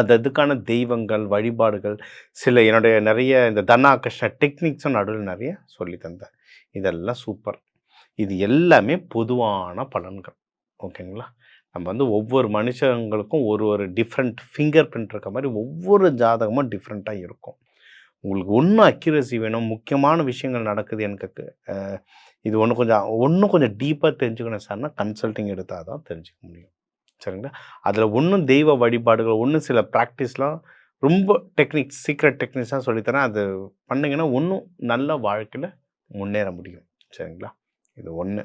அதுக்கான தெய்வங்கள் வழிபாடுகள் சில என்னுடைய நிறைய இந்த தனாகர்ஷ்ண டெக்னிக்ஸும் நடுவில் நிறைய சொல்லி தந்தேன். இதெல்லாம் சூப்பர். இது எல்லாமே பொதுவான பலன்கள். ஓகேங்களா? நம்ம வந்து ஒவ்வொரு மனுஷங்களுக்கும் ஒரு ஒரு டிஃப்ரெண்ட் ஃபிங்கர் பிரிண்ட் இருக்க மாதிரி ஒவ்வொரு ஜாதகமும் டிஃப்ரெண்ட்டாக இருக்கும். உங்களுக்கு இன்னும் அக்யூரசி வேணும், முக்கியமான விஷயங்கள் நடக்குது எனக்கு இது இன்னும் கொஞ்சம் டீப்பாக தெரிஞ்சுக்கணும் சார்னா கன்சல்டிங் எடுத்தால் தான் தெரிஞ்சுக்க முடியும். சரிங்களா? அதில் இன்னும் தெய்வ வழிபாடுகள், இன்னும் சில ப்ராக்டிஸ்லாம் ரொம்ப சீக்ரெட் டெக்னிக்ஸ்லாம் சொல்லித்தரேன். அது பண்ணிங்கன்னா இன்னும் நல்ல வாழ்க்கையில் முன்னேற முடியும். சரிங்களா? இது ஒன்று.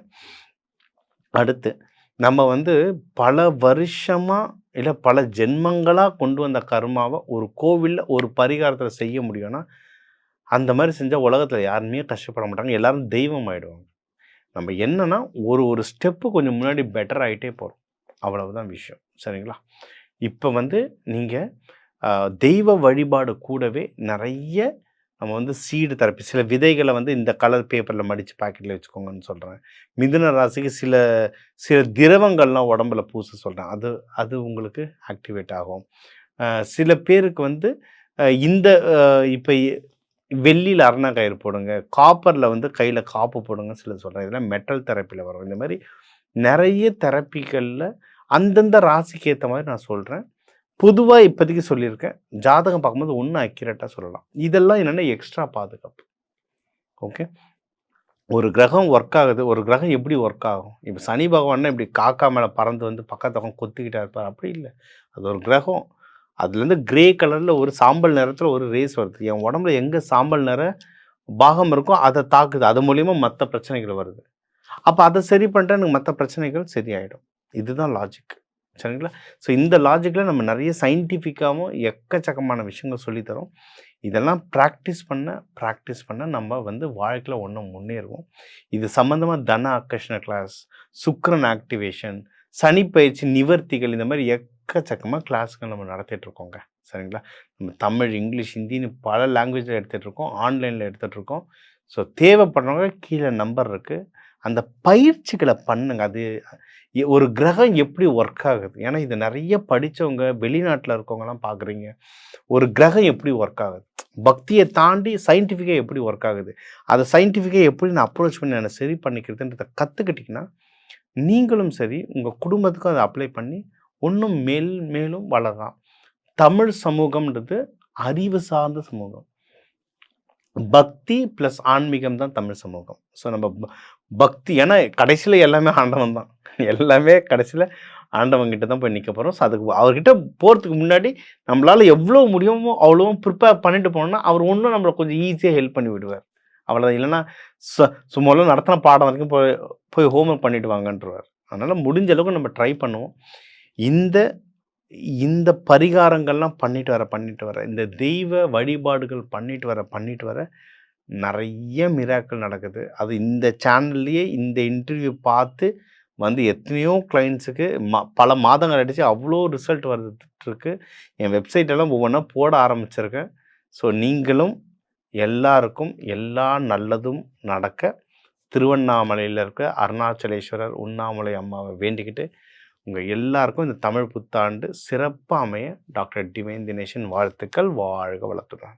அடுத்து நம்ம வந்து பல வருஷமாக இல்லை பல ஜென்மங்களாக கொண்டு வந்த கர்மாவை ஒரு கோவிலில் ஒரு பரிகாரத்தில் செய்ய முடியும்னா அந்த மாதிரி செஞ்சால் உலகத்தில் யாருமே கஷ்டப்பட மாட்டாங்க, எல்லாரும் தெய்வம் ஆகிடுவாங்க. நம்ம என்னன்னா ஒரு ஸ்டெப்பு கொஞ்சம் முன்னாடி பெட்டர் ஆகிட்டே போகிறோம், அவ்வளவுதான் விஷயம். சரிங்களா? இப்போ வந்து நீங்கள் தெய்வ வழிபாடு கூடவே நிறைய நம்ம வந்து சீடு தெரப்பி, சில விதைகளை வந்து இந்த கலர் பேப்பரில் மடித்து பாக்கெட்டில் வச்சுக்கோங்கன்னு சொல்கிறேன். மிதுன ராசிக்கு சில திரவங்கள்லாம் உடம்புல பூச சொல்கிறேன். அது உங்களுக்கு ஆக்டிவேட் ஆகும். சில பேருக்கு வந்து இந்த இப்போ வெள்ளியில் அரணா கயிறு போடுங்க, காப்பரில் வந்து கையில் காப்பு போடுங்க சில சொல்கிறேன். இதெல்லாம் மெட்டல் தெரப்பியில் வரும். இந்த மாதிரி நிறைய தெரப்பிகளில் அந்தந்த ராசிக்கு ஏற்ற மாதிரி நான் சொல்கிறேன். பொதுவாக இப்போதைக்கு சொல்லியிருக்கேன். ஜாதகம் பார்க்கும்போது ஒன்றும் அக்யூரேட்டாக சொல்லலாம். இதெல்லாம் என்னென்னா எக்ஸ்ட்ரா பாதுகாப்பு. ஓகே, ஒரு கிரகம் ஒர்க் ஆகுது, ஒரு கிரகம் எப்படி ஒர்க் ஆகும்? இப்போ சனி பகவான்னா இப்படி காக்கா மேலே பறந்து வந்து பக்கத்தவங்க கொத்திக்கிட்டா இருப்பார், அப்படி இல்லை. அது ஒரு கிரகம். அதுலேருந்து கிரே கலரில் ஒரு சாம்பல் நிறத்தில் ஒரு ரேஸ் வருது. என் உடம்புல எங்கே சாம்பல் நிற பாகம் இருக்கோ அதை தாக்குது, அது மூலிமா மற்ற பிரச்சனைகள் வருது. அப்போ அதை சரி பண்ணிட்டா எனக்கு மற்ற பிரச்சனைகள் சரியாயிடும். இதுதான் லாஜிக். சரிங்களா? ஸோ இந்த லாஜிக்கில் நம்ம நிறைய சயின்டிஃபிக்காகவும் எக்கச்சக்கமான விஷயங்கள் சொல்லித்தரோம். இதெல்லாம் ப்ராக்டிஸ் பண்ண நம்ம வந்து வாழ்க்கையில் ஒன்றும் முன்னேறுவோம். இது சம்மந்தமாக தன ஆக்கர்ஷண கிளாஸ், சுக்கிரன் ஆக்டிவேஷன், சனி பயிற்சி நிவர்த்திகள், இந்த மாதிரி எக்கச்சக்கமாக கிளாஸுகள் நம்ம நடத்திட்டுருக்கோங்க. சரிங்களா? நம்ம தமிழ், இங்கிலீஷ், ஹிந்தின்னு பல லாங்குவேஜில் எடுத்துகிட்ருக்கோம், ஆன்லைனில் எடுத்துகிட்ருக்கோம். ஸோ தேவைப்படுறவங்க கீழே நம்பர் இருக்குது, அந்த பயிற்சிகளை பண்ணுங்க. அது ஒரு கிரகம் எப்படி ஒர்க் ஆகுது, ஏன்னா இது நிறைய படித்தவங்க வெளிநாட்டில் இருக்கவங்கலாம் பார்க்குறீங்க. ஒரு கிரகம் எப்படி ஒர்க் ஆகுது, பக்தியை தாண்டி சயின்டிஃபிக்காக எப்படி ஒர்க் ஆகுது, அதை சயின்டிஃபிக்காக எப்படி நான் அப்ரோச் பண்ணி நான் சரி பண்ணிக்கிறதுன்றதை கற்றுக்கிட்டிங்கன்னா நீங்களும் சரி உங்கள் குடும்பத்துக்கும் அதை அப்ளை பண்ணி இன்னும் மேலும் வளரலாம். தமிழ் சமூகம்ன்றது அறிவு சார்ந்த சமூகம். பக்தி ப்ளஸ் ஆன்மீகம் தான் தமிழ் சமூகம். ஸோ நம்ம பக்தி, ஏன்னா கடைசியில் எல்லாமே ஆண்டவன் தான், எல்லாமே கடைசியில் ஆண்டவங்கிட்ட தான் போய் நிற்க போகிறோம். ஸோ அதுக்கு அவர்கிட்ட போகிறதுக்கு முன்னாடி நம்மளால் எவ்வளோ முடியுமோ அவ்வளோ ப்ரிப்பேர் பண்ணிட்டு போனோம்னா அவர் ஒன்றும் நம்மளை கொஞ்சம் ஈஸியாக ஹெல்ப் பண்ணி விடுவார். அவ்வளோதான். இல்லைன்னா சும்மா நடத்தின பாடம் வரைக்கும் போய் ஹோம்ஒர்க் பண்ணிட்டு வாங்கன்றவார். அதனால் முடிஞ்ச அளவுக்கு நம்ம ட்ரை பண்ணுவோம். இந்த பரிகாரங்கள்லாம் பண்ணிட்டு வர இந்த தெய்வ வழிபாடுகள் பண்ணிட்டு வர நிறைய மிராக்கள் நடக்குது. அது இந்த சேனல்லையே இந்த இன்டர்வியூ பார்த்து வந்து எத்தனையோ கிளைண்ட்ஸுக்கு பல மாதங்கள் ஆகிடுச்சு, அவ்வளோ ரிசல்ட் வந்துட்டுருக்கு. என் வெப்சைட்டெல்லாம் ஒவ்வொன்றா போட ஆரம்பிச்சிருக்கேன். ஸோ நீங்களும் எல்லாருக்கும் எல்லா நல்லதும் நடக்க திருவண்ணாமலையில் இருக்க அருணாச்சலேஸ்வரர் உண்ணாமலை அம்மாவை வேண்டிக்கிட்டு உங்கள் எல்லாருக்கும் இந்த தமிழ் புத்தாண்டு சிறப்பாக அமைய டாக்டர் டிவைன் தினேஷன் வாழ்த்துக்கள். வாழ்க வளத்துடன்.